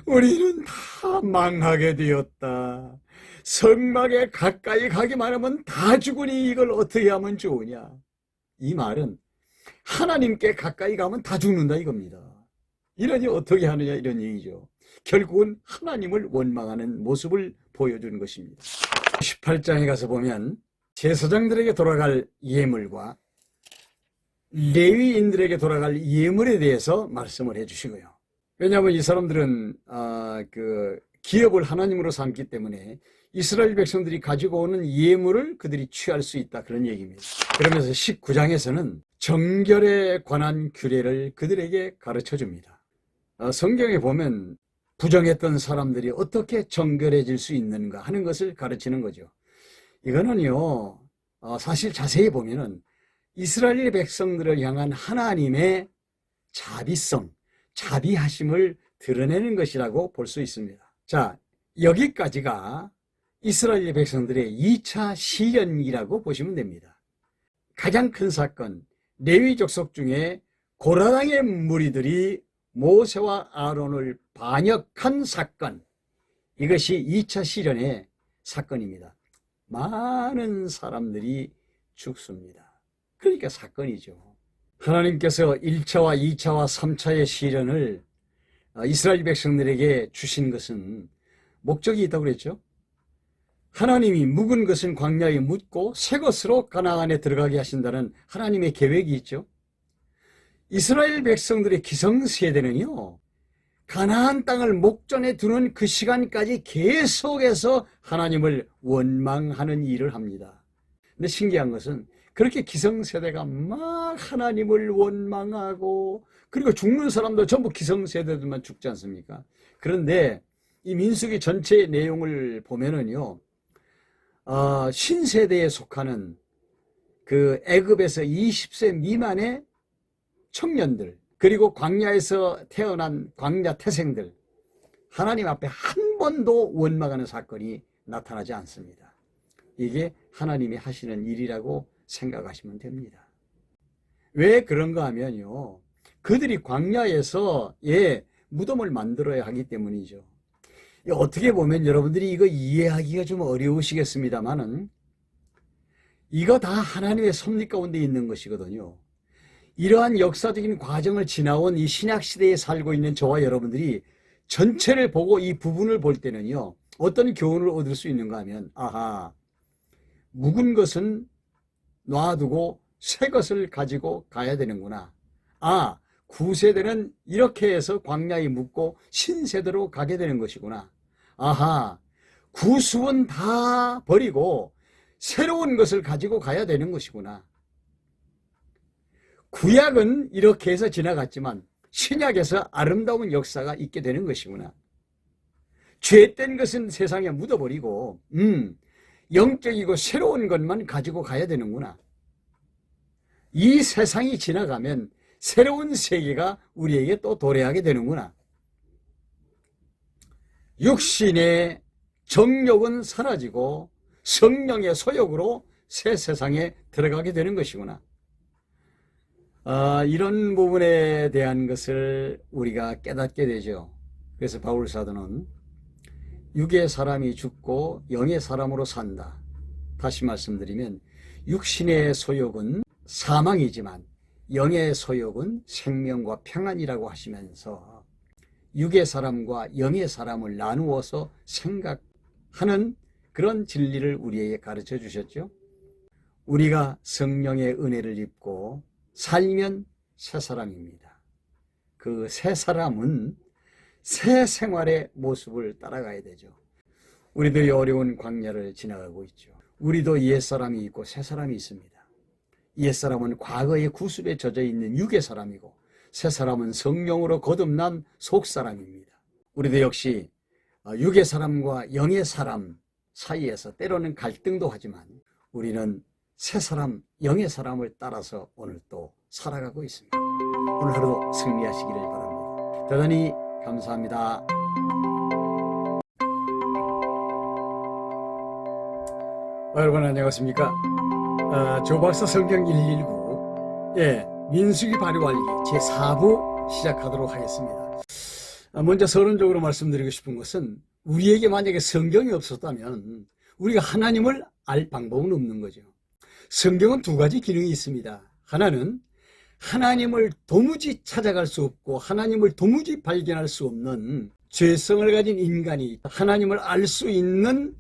우리는 다 망하게 되었다. 성막에 가까이 가기만 하면 다 죽으니 이걸 어떻게 하면 좋으냐. 이 말은 하나님께 가까이 가면 다 죽는다 이겁니다. 이러니 어떻게 하느냐 이런 얘기죠. 결국은 하나님을 원망하는 모습을 보여주는 것입니다. 18장에 가서 보면 제사장들에게 돌아갈 예물과 레위인들에게 돌아갈 예물에 대해서 말씀을 해주시고요. 왜냐하면 이 사람들은 기업을 하나님으로 삼기 때문에 이스라엘 백성들이 가지고 오는 예물을 그들이 취할 수 있다 그런 얘기입니다. 그러면서 19장에서는 정결에 관한 규례를 그들에게 가르쳐 줍니다. 성경에 보면 부정했던 사람들이 어떻게 정결해질 수 있는가 하는 것을 가르치는 거죠. 이거는요, 사실 자세히 보면은 이스라엘 백성들을 향한 하나님의 자비성, 자비하심을 드러내는 것이라고 볼 수 있습니다. 자, 여기까지가 이스라엘 백성들의 2차 시련이라고 보시면 됩니다. 가장 큰 사건, 레위 족속 중에 고라당의 무리들이 모세와 아론을 반역한 사건, 이것이 2차 시련의 사건입니다. 많은 사람들이 죽습니다. 그러니까 사건이죠. 하나님께서 1차와 2차와 3차의 시련을 이스라엘 백성들에게 주신 것은 목적이 있다고 그랬죠. 하나님이 묵은 것은 광야에 묻고 새 것으로 가나안에 들어가게 하신다는 하나님의 계획이 있죠. 이스라엘 백성들의 기성세대는요, 가나안 땅을 목전에 두는 그 시간까지 계속해서 하나님을 원망하는 일을 합니다. 근데 신기한 것은 그렇게 기성세대가 막 하나님을 원망하고 그리고 죽는 사람도 전부 기성세대들만 죽지 않습니까? 그런데 이 민수기 전체의 내용을 보면은요, 신세대에 속하는 그 애굽에서 20세 미만의 청년들, 그리고 광야에서 태어난 광야 태생들, 하나님 앞에 한 번도 원망하는 사건이 나타나지 않습니다. 이게 하나님이 하시는 일이라고 생각하시면 됩니다. 왜 그런가 하면요, 그들이 광야에서 무덤을 만들어야 하기 때문이죠. 어떻게 보면 여러분들이 이거 이해하기가 좀 어려우시겠습니다만은 이거 다 하나님의 섭리 가운데 있는 것이거든요. 이러한 역사적인 과정을 지나온 이 신약시대에 살고 있는 저와 여러분들이 전체를 보고 이 부분을 볼 때는요, 어떤 교훈을 얻을 수 있는가 하면, 아하, 묵은 것은 놔두고 새 것을 가지고 가야 되는구나. 아, 구세대는 이렇게 해서 광야에 묵고 신세대로 가게 되는 것이구나. 아하, 구수은 다 버리고 새로운 것을 가지고 가야 되는 것이구나. 구약은 이렇게 해서 지나갔지만 신약에서 아름다운 역사가 있게 되는 것이구나. 죄된 것은 세상에 묻어버리고 영적이고 새로운 것만 가지고 가야 되는구나. 이 세상이 지나가면 새로운 세계가 우리에게 또 도래하게 되는구나. 육신의 정욕은 사라지고 성령의 소욕으로 새 세상에 들어가게 되는 것이구나. 이런 부분에 대한 것을 우리가 깨닫게 되죠. 그래서 바울 사도는 육의 사람이 죽고 영의 사람으로 산다. 다시 말씀드리면 육신의 소욕은 사망이지만 영의 소욕은 생명과 평안이라고 하시면서 육의 사람과 영의 사람을 나누어서 생각하는 그런 진리를 우리에게 가르쳐 주셨죠. 우리가 성령의 은혜를 입고 살면 새 사람입니다. 그 새 사람은 새 생활의 모습을 따라가야 되죠. 우리도 이 어려운 광야를 지나가고 있죠. 우리도 옛사람이 있고 새 사람이 있습니다. 옛사람은 과거의 구습에 젖어 있는 육의 사람이고 새 사람은 성령으로 거듭난 속사람입니다. 우리도 역시 육의 사람과 영의 사람 사이에서 때로는 갈등도 하지만 우리는 새 사람, 영의 사람을 따라서 오늘 또 살아가고 있습니다. 오늘 하루도 승리하시기를 바랍니다. 대단히 감사합니다. 여러분 안녕하십니까? 조박사 성경 119 민수기 발효알기 제4부 시작하도록 하겠습니다. 먼저 서론적으로 말씀드리고 싶은 것은 우리에게 만약에 성경이 없었다면 우리가 하나님을 알 방법은 없는 거죠. 성경은 두 가지 기능이 있습니다. 하나는 하나님을 도무지 찾아갈 수 없고 하나님을 도무지 발견할 수 없는 죄성을 가진 인간이 하나님을 알 수 있는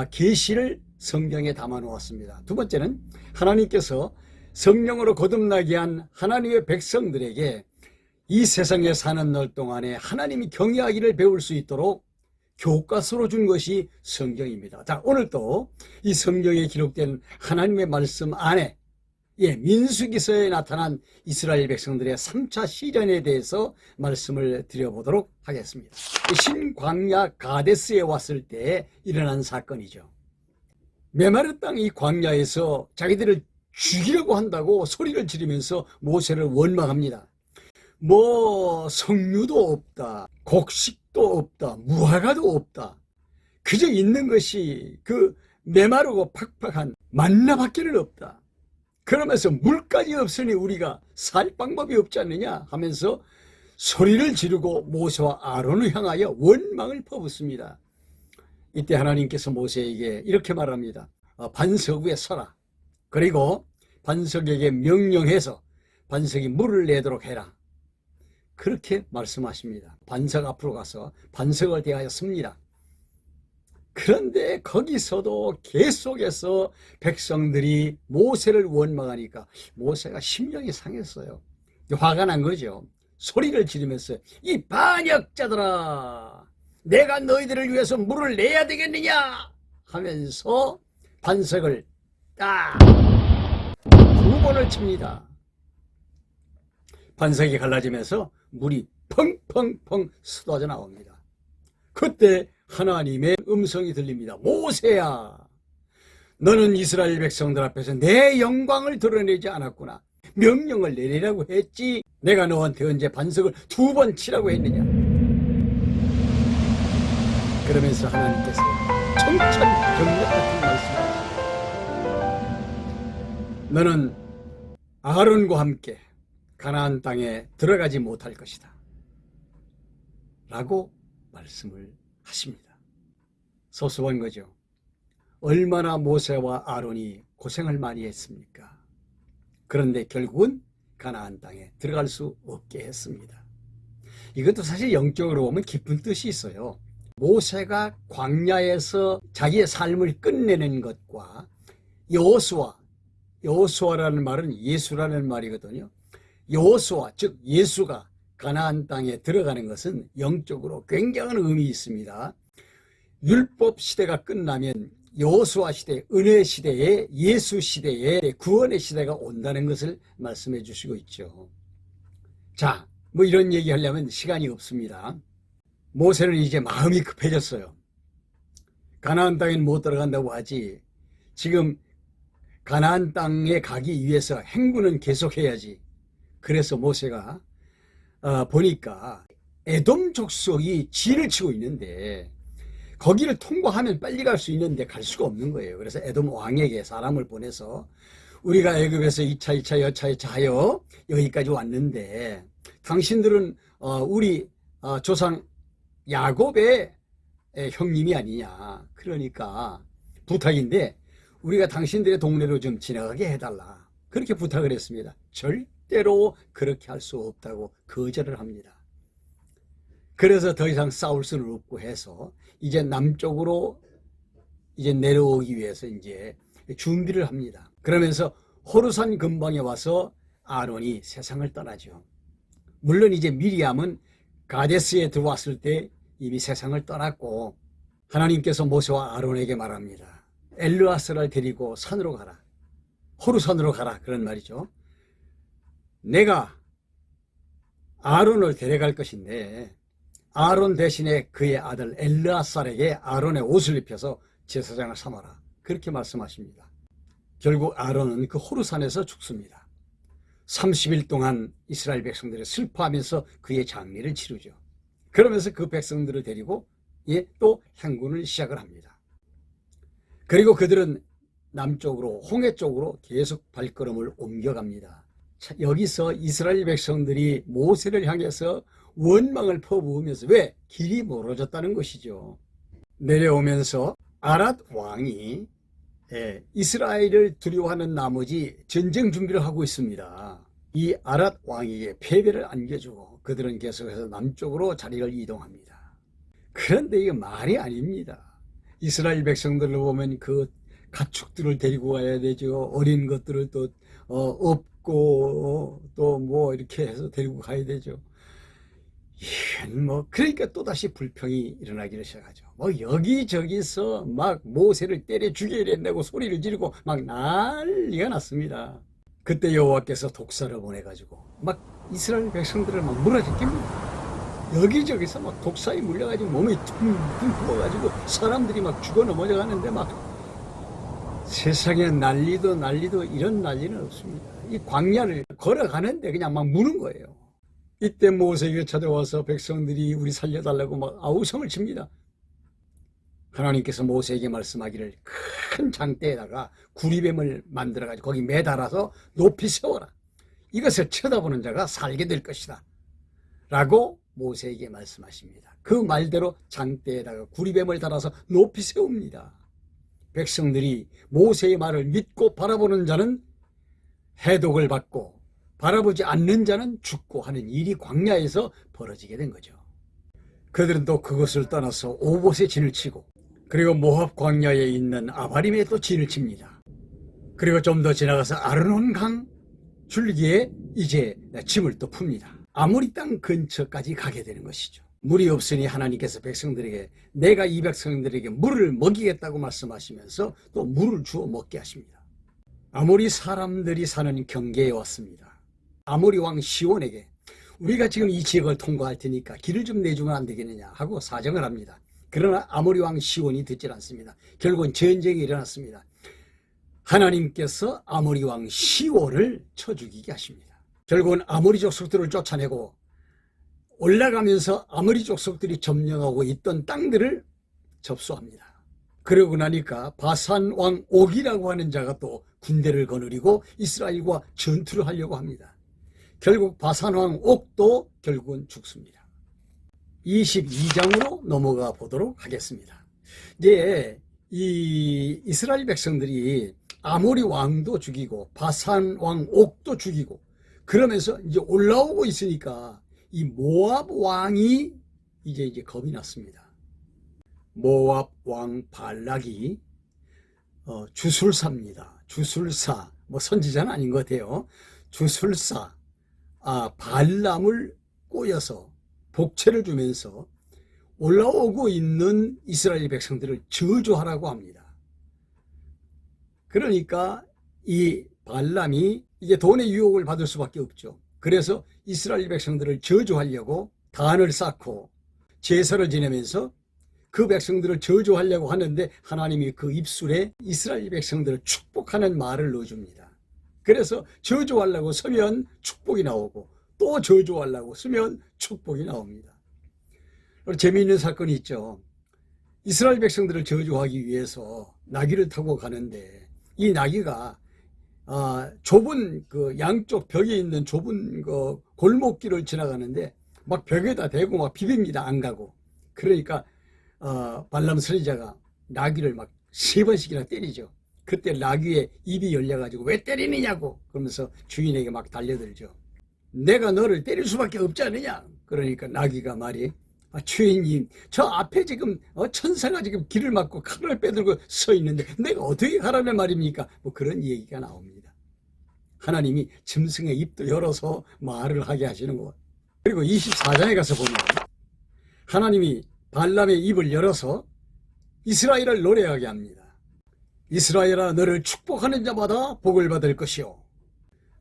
계시를 성경에 담아 놓았습니다. 두 번째는 하나님께서 성령으로 거듭나게 한 하나님의 백성들에게 이 세상에 사는 날 동안에 하나님이 경외하기를 배울 수 있도록 교과서로 준 것이 성경입니다. 자, 오늘도 이 성경에 기록된 하나님의 말씀 안에 민수기서에 나타난 이스라엘 백성들의 3차 시련에 대해서 말씀을 드려보도록 하겠습니다. 신광야 가데스에 왔을 때 일어난 사건이죠. 메마르 땅 이 광야에서 자기들을 죽이려고 한다고 소리를 지르면서 모세를 원망합니다. 석류도 없다, 곡식도 없다, 무화과도 없다. 그저 있는 것이 그 메마르고 팍팍한 만나밖에는 없다. 그러면서 물까지 없으니 우리가 살 방법이 없지 않느냐 하면서 소리를 지르고 모세와 아론을 향하여 원망을 퍼붓습니다. 이때 하나님께서 모세에게 이렇게 말합니다. 반석 위에 서라. 그리고 반석에게 명령해서 반석이 물을 내도록 해라. 그렇게 말씀하십니다. 반석 앞으로 가서 반석을 대하여 섭니다. 그런데 거기서도 계속해서 백성들이 모세를 원망하니까 모세가 심령이 상했어요. 화가 난 거죠. 소리를 지르면서 이 반역자들아, 내가 너희들을 위해서 물을 내야 되겠느냐 하면서 반석을 딱 2번을 칩니다. 반석이 갈라지면서 물이 펑펑펑 쏟아져 나옵니다. 그때 하나님의 음성이 들립니다. 모세야, 너는 이스라엘 백성들 앞에서 내 영광을 드러내지 않았구나. 명령을 내리라고 했지 내가 너한테 언제 반석을 2번 치라고 했느냐. 그러면서 하나님께서 청천벽력 같은 말씀을 하십니다. 너는 아론과 함께 가나안 땅에 들어가지 못할 것이다 라고 말씀을 하십니다. 소소한 거죠. 얼마나 모세와 아론이 고생을 많이 했습니까? 그런데 결국은 가나안 땅에 들어갈 수 없게 했습니다. 이것도 사실 영적으로 보면 깊은 뜻이 있어요. 모세가 광야에서 자기의 삶을 끝내는 것과 여호수아라는 말은 예수라는 말이거든요. 여호수아, 즉 예수가 가나안 땅에 들어가는 것은 영적으로 굉장한 의미 있습니다. 율법 시대가 끝나면 여호수아 시대, 은혜 시대에 예수 시대에 구원의 시대가 온다는 것을 말씀해 주시고 있죠. 자, 뭐 이런 얘기 하려면 시간이 없습니다. 모세는 이제 마음이 급해졌어요. 가나안 땅엔 못 들어간다고 하지. 지금 가나안 땅에 가기 위해서 행군은 계속해야지. 그래서 모세가 보니까 에돔 족속이 진을 치고 있는데 거기를 통과하면 빨리 갈 수 있는데 갈 수가 없는 거예요. 그래서 에돔 왕에게 사람을 보내서 우리가 애굽에서 2차 여차 하여 여기까지 왔는데 당신들은 우리 조상 야곱의 형님이 아니냐. 그러니까 부탁인데 우리가 당신들의 동네로 좀 지나가게 해달라. 그렇게 부탁을 했습니다. 절대로 그렇게 할 수 없다고 거절을 합니다. 그래서 더 이상 싸울 수는 없고 해서 이제 남쪽으로 이제 내려오기 위해서 이제 준비를 합니다. 그러면서 호르산 근방에 와서 아론이 세상을 떠나죠. 물론 이제 미리암은 가데스에 들어왔을 때 이미 세상을 떠났고 하나님께서 모세와 아론에게 말합니다. 엘르아스를 데리고 산으로 가라. 호르산으로 가라. 그런 말이죠. 내가 아론을 데려갈 것인데 아론 대신에 그의 아들 엘르아살에게 아론의 옷을 입혀서 제사장을 삼아라. 그렇게 말씀하십니다. 결국 아론은 그 호르산에서 죽습니다. 30일 동안 이스라엘 백성들이 슬퍼하면서 그의 장례를 치르죠. 그러면서 그 백성들을 데리고 또 행군을 시작을 합니다. 그리고 그들은 남쪽으로 홍해 쪽으로 계속 발걸음을 옮겨갑니다. 여기서 이스라엘 백성들이 모세를 향해서 원망을 퍼부으면서 왜? 길이 멀어졌다는 것이죠. 내려오면서 아랏 왕이 이스라엘을 두려워하는 나머지 전쟁 준비를 하고 있습니다. 이 아랏 왕에게 패배를 안겨주고 그들은 계속해서 남쪽으로 자리를 이동합니다. 그런데 이게 말이 아닙니다. 이스라엘 백성들을 보면 그 가축들을 데리고 가야 되죠. 어린 것들을 또 업고 또 뭐 이렇게 해서 데리고 가야 되죠. 그러니까 또다시 불평이 일어나기를 시작하죠. 여기저기서 막 모세를 때려 죽여야 된다고 소리를 지르고 막 난리가 났습니다. 그때 여호와께서 독사를 보내가지고 막 이스라엘 백성들을 막 몰아제낍니다. 여기저기서 막 독사에 물려가지고 몸이 퉁퉁 부어가지고 사람들이 막 죽어 넘어져가는데 막 세상에 난리도 이런 난리는 없습니다. 이 광야를 걸어가는데 그냥 막 무는 거예요. 이때 모세에게 찾아와서 백성들이 우리 살려달라고 막 아우성을 칩니다. 하나님께서 모세에게 말씀하기를 큰 장대에다가 구리뱀을 만들어가지고 거기 매달아서 높이 세워라. 이것을 쳐다보는 자가 살게 될 것이다 라고 모세에게 말씀하십니다. 그 말대로 장대에다가 구리뱀을 달아서 높이 세웁니다. 백성들이 모세의 말을 믿고 바라보는 자는 해독을 받고 바라보지 않는 자는 죽고 하는 일이 광야에서 벌어지게 된 거죠. 그들은 또 그것을 떠나서 오봇에 진을 치고 그리고 모압 광야에 있는 아바림에 또 진을 칩니다. 그리고 좀 더 지나가서 아르논강 줄기에 이제 짐을 또 풉니다. 아모리 땅 근처까지 가게 되는 것이죠. 물이 없으니 하나님께서 백성들에게 내가 이 백성들에게 물을 먹이겠다고 말씀하시면서 또 물을 주어 먹게 하십니다. 아모리 사람들이 사는 경계에 왔습니다. 아모리 왕 시온에게 우리가 지금 이 지역을 통과할 테니까 길을 좀 내주면 안 되겠느냐 하고 사정을 합니다. 그러나 아모리 왕 시온이 듣질 않습니다. 결국은 전쟁이 일어났습니다. 하나님께서 아모리 왕 시온을 쳐 죽이게 하십니다. 결국은 아모리 족속들을 쫓아내고 올라가면서 아모리 족속들이 점령하고 있던 땅들을 접수합니다. 그러고 나니까 바산 왕 옥이라고 하는 자가 또 군대를 거느리고 이스라엘과 전투를 하려고 합니다. 결국 바산 왕 옥도 결국은 죽습니다. 22장으로 넘어가 보도록 하겠습니다. 이제 이 이스라엘 백성들이 아모리 왕도 죽이고 바산 왕 옥도 죽이고 그러면서 이제 올라오고 있으니까 이 모압 왕이 이제 겁이 났습니다. 모압 왕 발락이 주술사입니다. 주술사, 뭐 선지자는 아닌 것 같아요. 주술사 발람을 꼬여서 복채를 주면서 올라오고 있는 이스라엘 백성들을 저주하라고 합니다. 그러니까 이 발람이 이제 돈의 유혹을 받을 수밖에 없죠. 그래서 이스라엘 백성들을 저주하려고 단을 쌓고 제사를 지내면서 그 백성들을 저주하려고 하는데 하나님이 그 입술에 이스라엘 백성들을 축복하는 말을 넣어줍니다. 그래서 저주하려고 서면 축복이 나오고 또 저주하려고 서면 축복이 나옵니다. 재미있는 사건이 있죠. 이스라엘 백성들을 저주하기 위해서 나귀를 타고 가는데 이 나귀가 좁은 그 양쪽 벽에 있는 좁은 그 골목길을 지나가는데 막 벽에다 대고 막 비빕니다. 안 가고. 그러니까 발람 선지자가 나귀를 막 3번씩이나 때리죠. 그때 나귀의 입이 열려가지고 왜 때리느냐고 그러면서 주인에게 막 달려들죠. 내가 너를 때릴 수밖에 없지 않느냐. 그러니까 나귀가 말이 주인님 저 앞에 지금 천사가 지금 길을 막고 칼을 빼들고 서 있는데 내가 어떻게 가라는 말입니까? 뭐 그런 얘기가 나옵니다. 하나님이 짐승의 입도 열어서 말을 하게 하시는 것. 그리고 24장에 가서 보면 하나님이 발람의 입을 열어서 이스라엘을 노래하게 합니다. 이스라엘아 너를 축복하는 자마다 복을 받을 것이요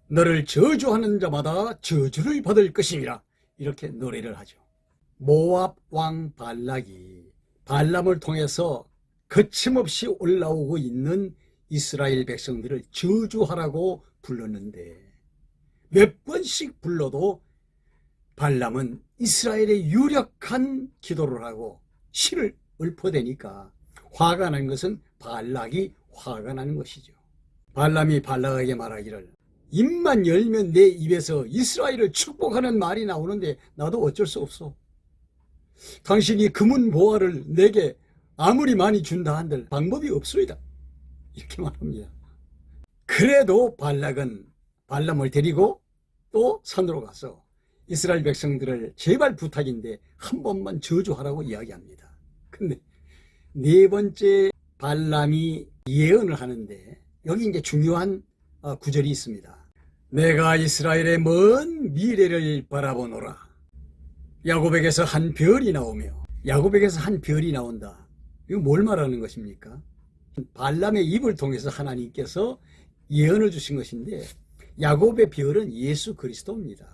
너를 저주하는 자마다 저주를 받을 것이니라. 이렇게 노래를 하죠. 모압 왕 발락이 발람을 통해서 거침없이 올라오고 있는 이스라엘 백성들을 저주하라고 불렀는데 몇 번씩 불러도 발람은 이스라엘의 유력한 기도를 하고 실을 읊어대니까 화가 난 것은 발락이 화가 나는 것이죠. 발람이 발락에게 말하기를 입만 열면 내 입에서 이스라엘을 축복하는 말이 나오는데 나도 어쩔 수 없어. 당신이 금은 보화를 내게 아무리 많이 준다 한들 방법이 없소이다. 이렇게 말합니다. 그래도 발락은 발람을 데리고 또 산으로 가서 이스라엘 백성들을 제발 부탁인데 한 번만 저주하라고 이야기합니다. 근데 4번째 발람이 예언을 하는데 여기 이제 중요한 구절이 있습니다. 내가 이스라엘의 먼 미래를 바라보노라. 야곱에게서 한 별이 나오며 야곱에게서 한 별이 나온다. 이거 뭘 말하는 것입니까? 발람의 입을 통해서 하나님께서 예언을 주신 것인데 야곱의 별은 예수 그리스도입니다.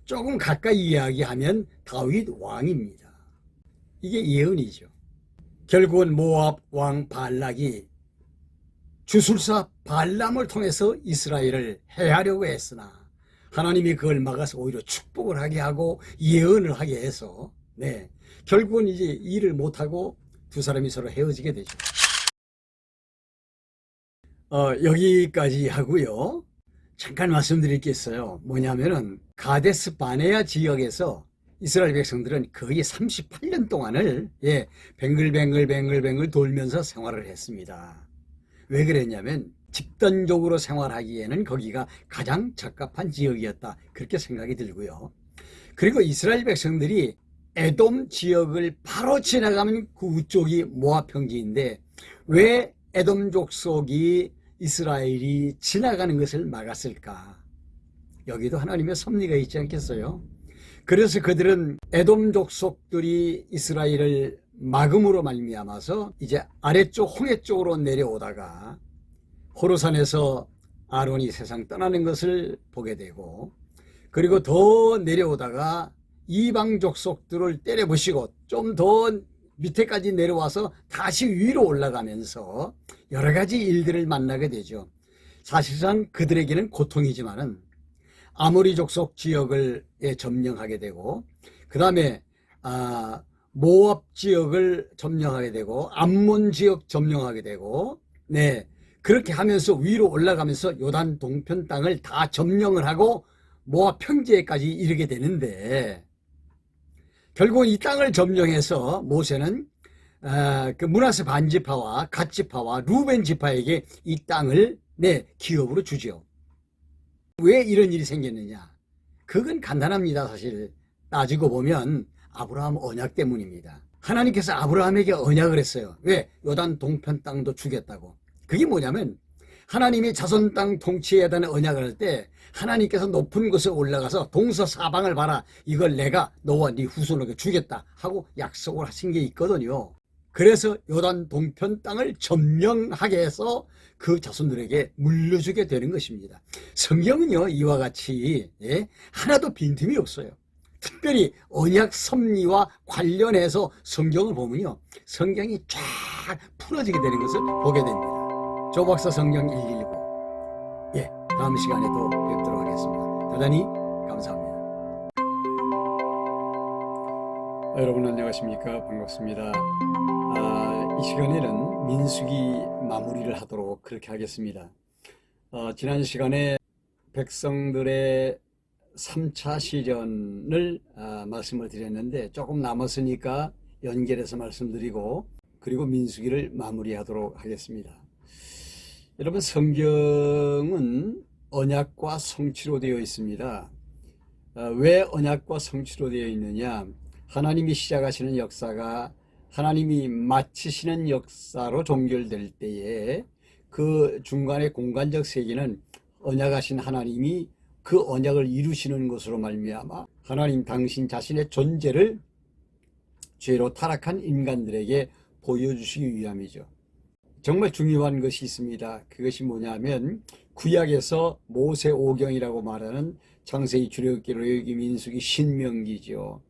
조금 가까이 이야기하면 다윗 왕입니다. 이게 예언이죠. 결국은 모압 왕 발락이 주술사 발람을 통해서 이스라엘을 해하려고 했으나 하나님이 그걸 막아서 오히려 축복을 하게 하고 예언을 하게 해서 결국은 이제 일을 못하고 두 사람이 서로 헤어지게 되죠. 여기까지 하고요. 잠깐 말씀드릴 게 있어요. 뭐냐면은 가데스 바네아 지역에서 이스라엘 백성들은 거의 38년 동안을 뱅글뱅글 돌면서 생활을 했습니다. 왜 그랬냐면 집단적으로 생활하기에는 거기가 가장 적합한 지역이었다. 그렇게 생각이 들고요. 그리고 이스라엘 백성들이 에돔 지역을 바로 지나가면 그 쪽이 모압 평지인데 왜 에돔 족속이 이스라엘이 지나가는 것을 막았을까? 여기도 하나님의 섭리가 있지 않겠어요? 그래서 그들은 에돔 족속들이 이스라엘을 막음으로 말미암아서 이제 아래쪽 홍해 쪽으로 내려오다가 호르산에서 아론이 세상 떠나는 것을 보게 되고 그리고 더 내려오다가 이방 족속들을 때려부시고 좀 더 밑에까지 내려와서 다시 위로 올라가면서 여러 가지 일들을 만나게 되죠. 사실상 그들에게는 고통이지만은 아모리 족속 지역을 점령하게 되고, 그 다음에 모압 지역을 점령하게 되고, 암몬 지역 점령하게 되고, 네, 그렇게 하면서 위로 올라가면서 요단 동편 땅을 다 점령을 하고 모압 평지에까지 이르게 되는데, 결국 이 땅을 점령해서 모세는 그 므낫세 반지파와 갓지파와 루벤 지파에게 이 땅을 기업으로 주죠. 왜 이런 일이 생겼느냐? 그건 간단합니다. 사실 따지고 보면 아브라함 언약 때문입니다. 하나님께서 아브라함에게 언약을 했어요. 왜? 요단 동편 땅도 주겠다고. 그게 뭐냐면 하나님이 자손 땅 통치에 대한 언약을 할 때 하나님께서 높은 곳에 올라가서 동서사방을 봐라. 이걸 내가 너와 네 후손에게 주겠다 하고 약속을 하신 게 있거든요. 그래서 요단 동편 땅을 점령하게 해서 그 자손들에게 물려주게 되는 것입니다. 성경은요, 이와 같이 하나도 빈틈이 없어요. 특별히 언약 섭리와 관련해서 성경을 보면요, 성경이 쫙 풀어지게 되는 것을 보게 됩니다. 조박사 성경 119. 다음 시간에 또 뵙도록 하겠습니다. 대단히 감사합니다. 여러분 안녕하십니까? 반갑습니다. 이 시간에는 민수기 마무리를 하도록 그렇게 하겠습니다. 지난 시간에 백성들의 3차 시련을 말씀을 드렸는데 조금 남았으니까 연결해서 말씀드리고, 그리고 민수기를 마무리하도록 하겠습니다. 여러분, 성경은 언약과 성취로 되어 있습니다. 왜 언약과 성취로 되어 있느냐? 하나님이 시작하시는 역사가 하나님이 마치시는 역사로 종결될 때에 그 중간의 공간적 세계는 언약하신 하나님이 그 언약을 이루시는 것으로 말미암아 하나님 당신 자신의 존재를 죄로 타락한 인간들에게 보여주시기 위함이죠. 정말 중요한 것이 있습니다. 그것이 뭐냐면 구약에서 모세오경이라고 말하는 창세기, 출애굽기, 레위기, 민수기, 신명기죠.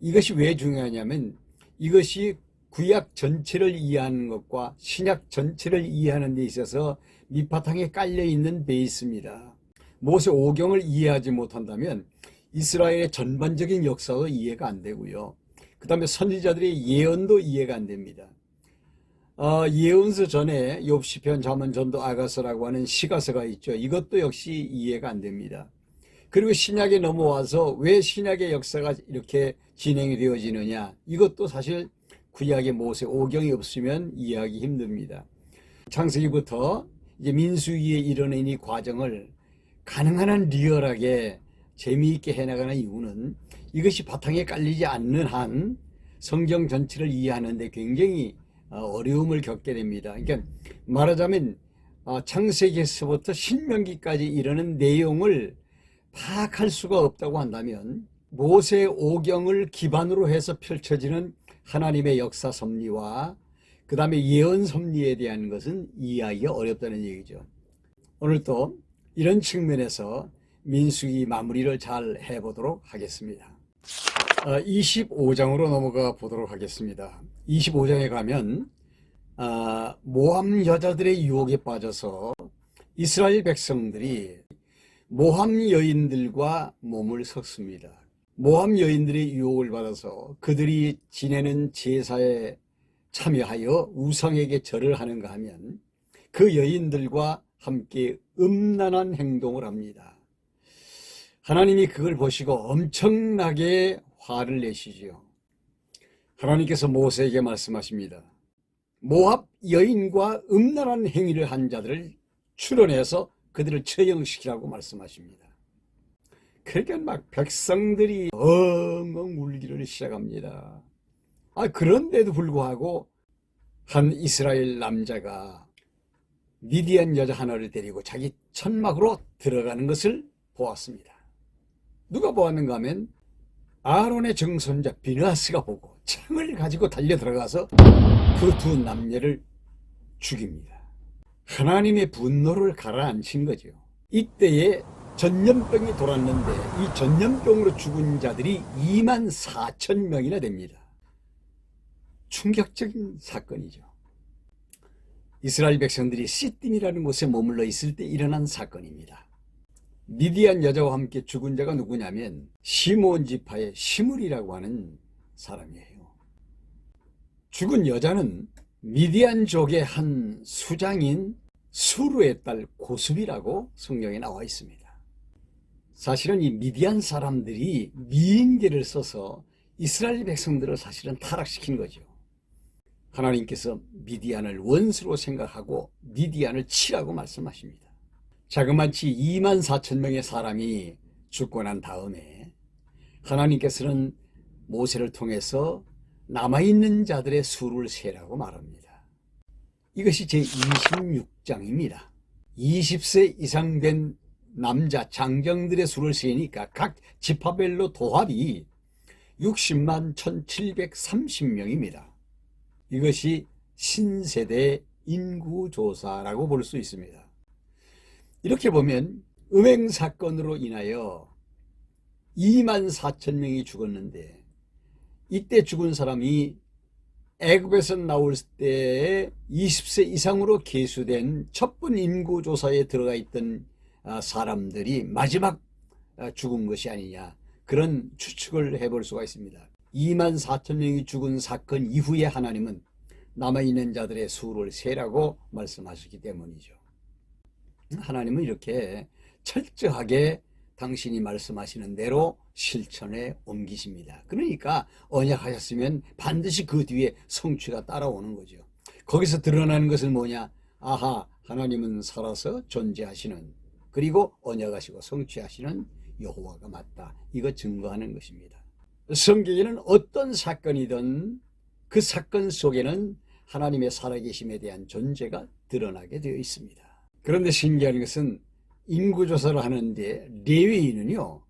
이것이 왜 중요하냐면 이것이 구약 전체를 이해하는 것과 신약 전체를 이해하는 데 있어서 밑바탕에 깔려있는 베이스입니다. 모세오경을 이해하지 못한다면 이스라엘의 전반적인 역사도 이해가 안 되고요. 그 다음에 선지자들의 예언도 이해가 안 됩니다. 예언서 전에 욥시편, 잠언, 전도, 아가서라고 하는 시가서가 있죠. 이것도 역시 이해가 안 됩니다. 그리고 신약에 넘어와서 왜 신약의 역사가 이렇게 진행이 되어지느냐, 이것도 사실 구약의 모세오경이 없으면 이해하기 힘듭니다. 창세기부터 이제 민수기에 이르는 이 과정을 가능한 한 리얼하게 재미있게 해나가는 이유는 이것이 바탕에 깔리지 않는 한 성경 전체를 이해하는 데 굉장히 어려움을 겪게 됩니다. 그러니까 말하자면 창세기에서부터 신명기까지 이르는 내용을 파악할 수가 없다고 한다면 모세오경을 기반으로 해서 펼쳐지는 하나님의 역사 섭리와 그 다음에 예언 섭리에 대한 것은 이해하기가 어렵다는 얘기죠. 오늘 또 이런 측면에서 민수기 마무리를 잘 해보도록 하겠습니다. 25장으로 넘어가 보도록 하겠습니다. 25장에 가면 모함 여자들의 유혹에 빠져서 이스라엘 백성들이 모함 여인들과 몸을 섞습니다. 모함 여인들의 유혹을 받아서 그들이 지내는 제사에 참여하여 우상에게 절을 하는가 하면 그 여인들과 함께 음란한 행동을 합니다. 하나님이 그걸 보시고 엄청나게 화를 내시지요. 하나님께서 모세에게 말씀하십니다. 모압 여인과 음란한 행위를 한 자들을 추론해서 그들을 처형시키라고 말씀하십니다. 그러니까 막 백성들이 엉엉 울기를 시작합니다. 그런데도 불구하고 한 이스라엘 남자가 미디안 여자 하나를 데리고 자기 천막으로 들어가는 것을 보았습니다. 누가 보았는가 하면 아론의 정손자 비느하스가 보고 창을 가지고 달려 들어가서 그 두 남녀를 죽입니다. 하나님의 분노를 가라앉힌 거죠. 이때에 전염병이 돌았는데 이 전염병으로 죽은 자들이 24,000명이나 됩니다. 충격적인 사건이죠. 이스라엘 백성들이 시딤이라는 곳에 머물러 있을 때 일어난 사건입니다. 미디안 여자와 함께 죽은 자가 누구냐면 시므온 지파의 시므리라고 하는 사람이에요. 죽은 여자는 미디안족의 한 수장인 수르의 딸 고수비라고 성경에 나와 있습니다. 사실은 이 미디안 사람들이 미인계를 써서 이스라엘 백성들을 사실은 타락시킨 거죠. 하나님께서 미디안을 원수로 생각하고 미디안을 치라고 말씀하십니다. 자그마치 2만 4천 명의 사람이 죽고 난 다음에 하나님께서는 모세를 통해서 남아있는 자들의 수를 세라고 말합니다. 이것이 제26장입니다. 20세 이상 된 남자 장정들의 수를 세니까 각 지파별로 도합이 60만 1730명입니다. 이것이 신세대 인구조사라고 볼 수 있습니다. 이렇게 보면 음행사건으로 인하여 2만 4천 명이 죽었는데 이때 죽은 사람이 애굽에서 나올 때 20세 이상으로 계수된 첩분 인구조사에 들어가 있던 사람들이 마지막 죽은 것이 아니냐, 그런 추측을 해볼 수가 있습니다. 2만 4천 명이 죽은 사건 이후에 하나님은 남아있는 자들의 수를 세라고 말씀하셨기 때문이죠. 하나님은 이렇게 철저하게 당신이 말씀하시는 대로 실천에 옮기십니다. 그러니까 언약하셨으면 반드시 그 뒤에 성취가 따라오는 거죠. 거기서 드러나는 것은 뭐냐? 아하, 하나님은 살아서 존재하시는, 그리고 언약하시고 성취하시는 여호와가 맞다. 이거 증거하는 것입니다. 성경에는 어떤 사건이든 그 사건 속에는 하나님의 살아계심에 대한 존재가 드러나게 되어 있습니다. 그런데 신기한 것은 인구조사를 하는데 레위인은요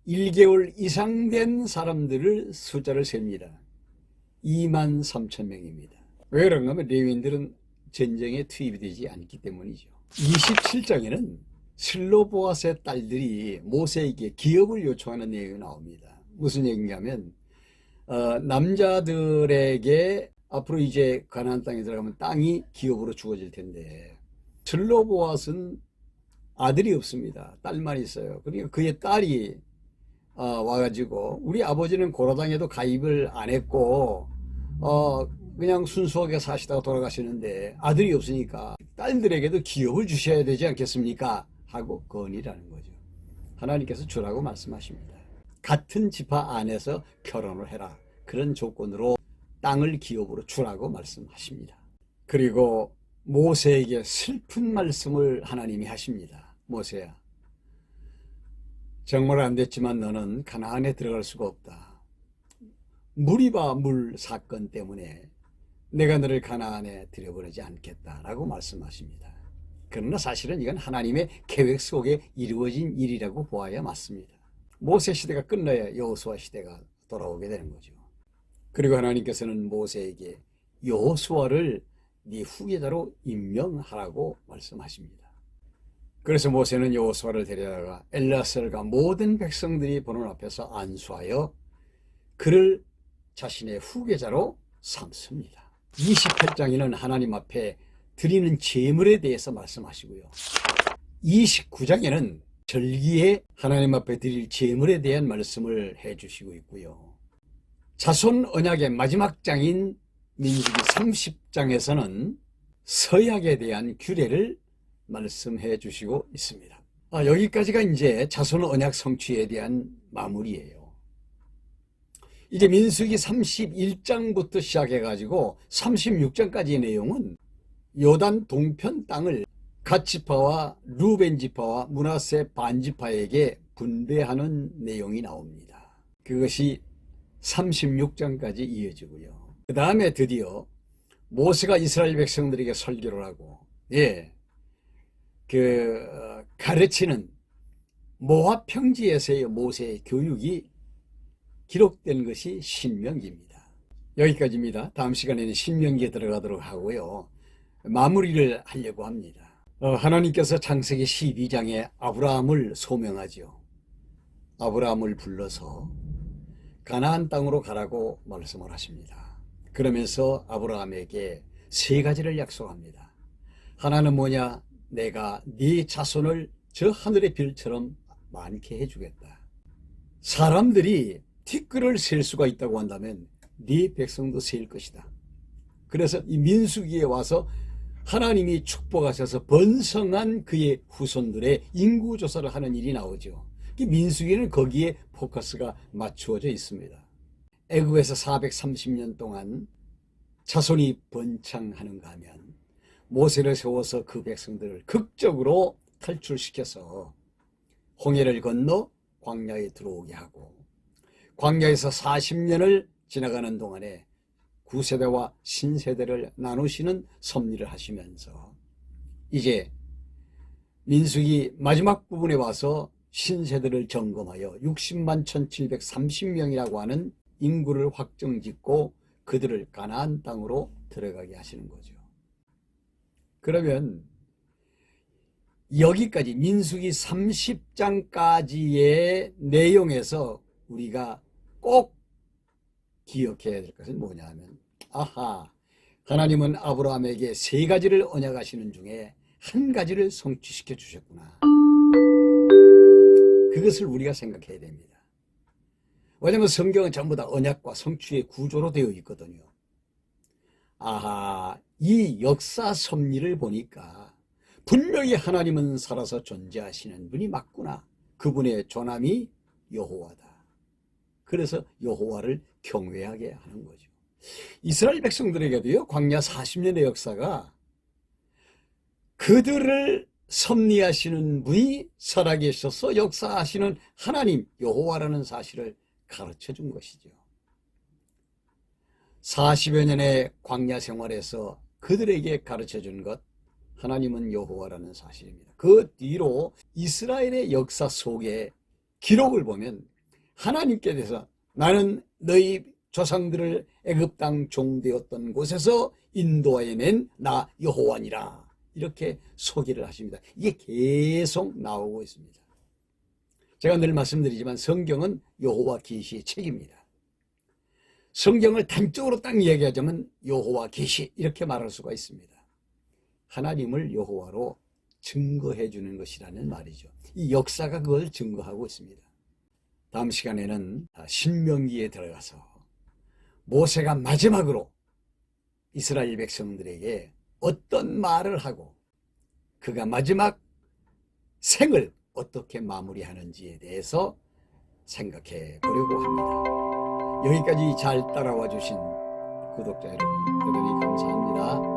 1개월 이상 된 사람들을 숫자를 셉니다. 2만 3천 명입니다. 왜 그런가 하면 레위인들은 전쟁에 투입이 되지 않기 때문이죠. 27장에는 슬로보아스의 딸들이 모세에게 기업을 요청하는 내용이 나옵니다. 무슨 얘기인가 하면 남자들에게 앞으로 이제 가나안 땅에 들어가면 땅이 기업으로 주어질 텐데 슬로보아스는 아들이 없습니다. 딸만 있어요. 그러니까 그의 딸이 와가지고 우리 아버지는 고라당에도 가입을 안 했고 그냥 순수하게 사시다가 돌아가시는데 아들이 없으니까 딸들에게도 기업을 주셔야 되지 않겠습니까? 하고 건의라는 거죠. 하나님께서 주라고 말씀하십니다. 같은 지파 안에서 결혼을 해라. 그런 조건으로 땅을 기업으로 주라고 말씀하십니다. 그리고 모세에게 슬픈 말씀을 하나님이 하십니다. 모세야, 정말 안 됐지만 너는 가나안에 들어갈 수가 없다. 무리바 물 사건 때문에 내가 너를 가나안에 들여보내지 않겠다라고 말씀하십니다. 그러나 사실은 이건 하나님의 계획 속에 이루어진 일이라고 보아야 맞습니다. 모세 시대가 끝나야 여호수아 시대가 돌아오게 되는 거죠. 그리고 하나님께서는 모세에게 여호수아를 네 후계자로 임명하라고 말씀하십니다. 그래서 모세는 여호수아를 데려다가 엘르아살과 모든 백성들이 보는 앞에서 안수하여 그를 자신의 후계자로 삼습니다. 28장에는 하나님 앞에 드리는 제물에 대해서 말씀하시고요. 29장에는 절기에 하나님 앞에 드릴 제물에 대한 말씀을 해주시고 있고요. 자손 언약의 마지막 장인 민수기 30장에서는 서약에 대한 규례를 말씀해 주시고 있습니다. 여기까지가 이제 자손 언약 성취에 대한 마무리예요. 이제 민수기 31장부터 시작해 가지고 36장까지의 내용은 요단 동편 땅을 갓 지파와 루벤 지파와 므낫세 반 지파에게 분배하는 내용이 나옵니다. 그것이 36장까지 이어지고요. 그 다음에 드디어 모세가 이스라엘 백성들에게 설교를 하고 가르치는 모압 평지에서의 모세의 교육이 기록된 것이 신명기입니다. 여기까지입니다. 다음 시간에는 신명기에 들어가도록 하고요. 마무리를 하려고 합니다. 하나님께서 창세기 12장에 아브라함을 소명하죠. 아브라함을 불러서 가나안 땅으로 가라고 말씀을 하십니다. 그러면서 아브라함에게 세 가지를 약속합니다. 하나는 뭐냐? 내가 네 자손을 저 하늘의 별처럼 많게 해주겠다. 사람들이 티끌을 셀 수가 있다고 한다면 네 백성도 셀 것이다. 그래서 이 민수기에 와서 하나님이 축복하셔서 번성한 그의 후손들의 인구조사를 하는 일이 나오죠. 민수기는 거기에 포커스가 맞추어져 있습니다. 애굽에서 430년 동안 자손이 번창하는가 하면 모세를 세워서 그 백성들을 극적으로 탈출시켜서 홍해를 건너 광야에 들어오게 하고, 광야에서 40년을 지나가는 동안에 구세대와 신세대를 나누시는 섭리를 하시면서 이제 민수기 마지막 부분에 와서 신세대를 점검하여 60만 1730명이라고 하는 인구를 확정짓고 그들을 가나안 땅으로 들어가게 하시는 거죠. 그러면 여기까지 민수기 30장까지의 내용에서 우리가 꼭 기억해야 될 것은 뭐냐 하면, 아하, 하나님은 아브라함에게 세 가지를 언약하시는 중에 한 가지를 성취시켜 주셨구나. 그것을 우리가 생각해야 됩니다. 왜냐하면 성경은 전부 다 언약과 성취의 구조로 되어 있거든요. 아하, 이 역사 섭리를 보니까 분명히 하나님은 살아서 존재하시는 분이 맞구나. 그분의 존함이 여호와다. 그래서 여호와를 경외하게 하는 거죠. 이스라엘 백성들에게도요, 광야 40년의 역사가 그들을 섭리하시는 분이 살아계셔서 역사하시는 하나님 여호와라는 사실을 가르쳐 준 것이죠. 40여 년의 광야 생활에서 그들에게 가르쳐 준 것, 하나님은 여호와라는 사실입니다. 그 뒤로 이스라엘의 역사 속에 기록을 보면 하나님께 대해서 나는 너희 조상들을 애굽 땅 종되었던 곳에서 인도하여 낸 나 여호와니라, 이렇게 소개를 하십니다. 이게 계속 나오고 있습니다. 제가 늘 말씀드리지만 성경은 여호와 계시의 책입니다. 성경을 단적으로 딱 이야기하자면 여호와 계시, 이렇게 말할 수가 있습니다. 하나님을 여호와로 증거해 주는 것이라는 말이죠. 이 역사가 그걸 증거하고 있습니다. 다음 시간에는 신명기에 들어가서 모세가 마지막으로 이스라엘 백성들에게 어떤 말을 하고 그가 마지막 생을 어떻게 마무리하는지에 대해서 생각해 보려고 합니다. 여기까지 잘 따라와 주신 구독자 여러분, 대단히 감사합니다.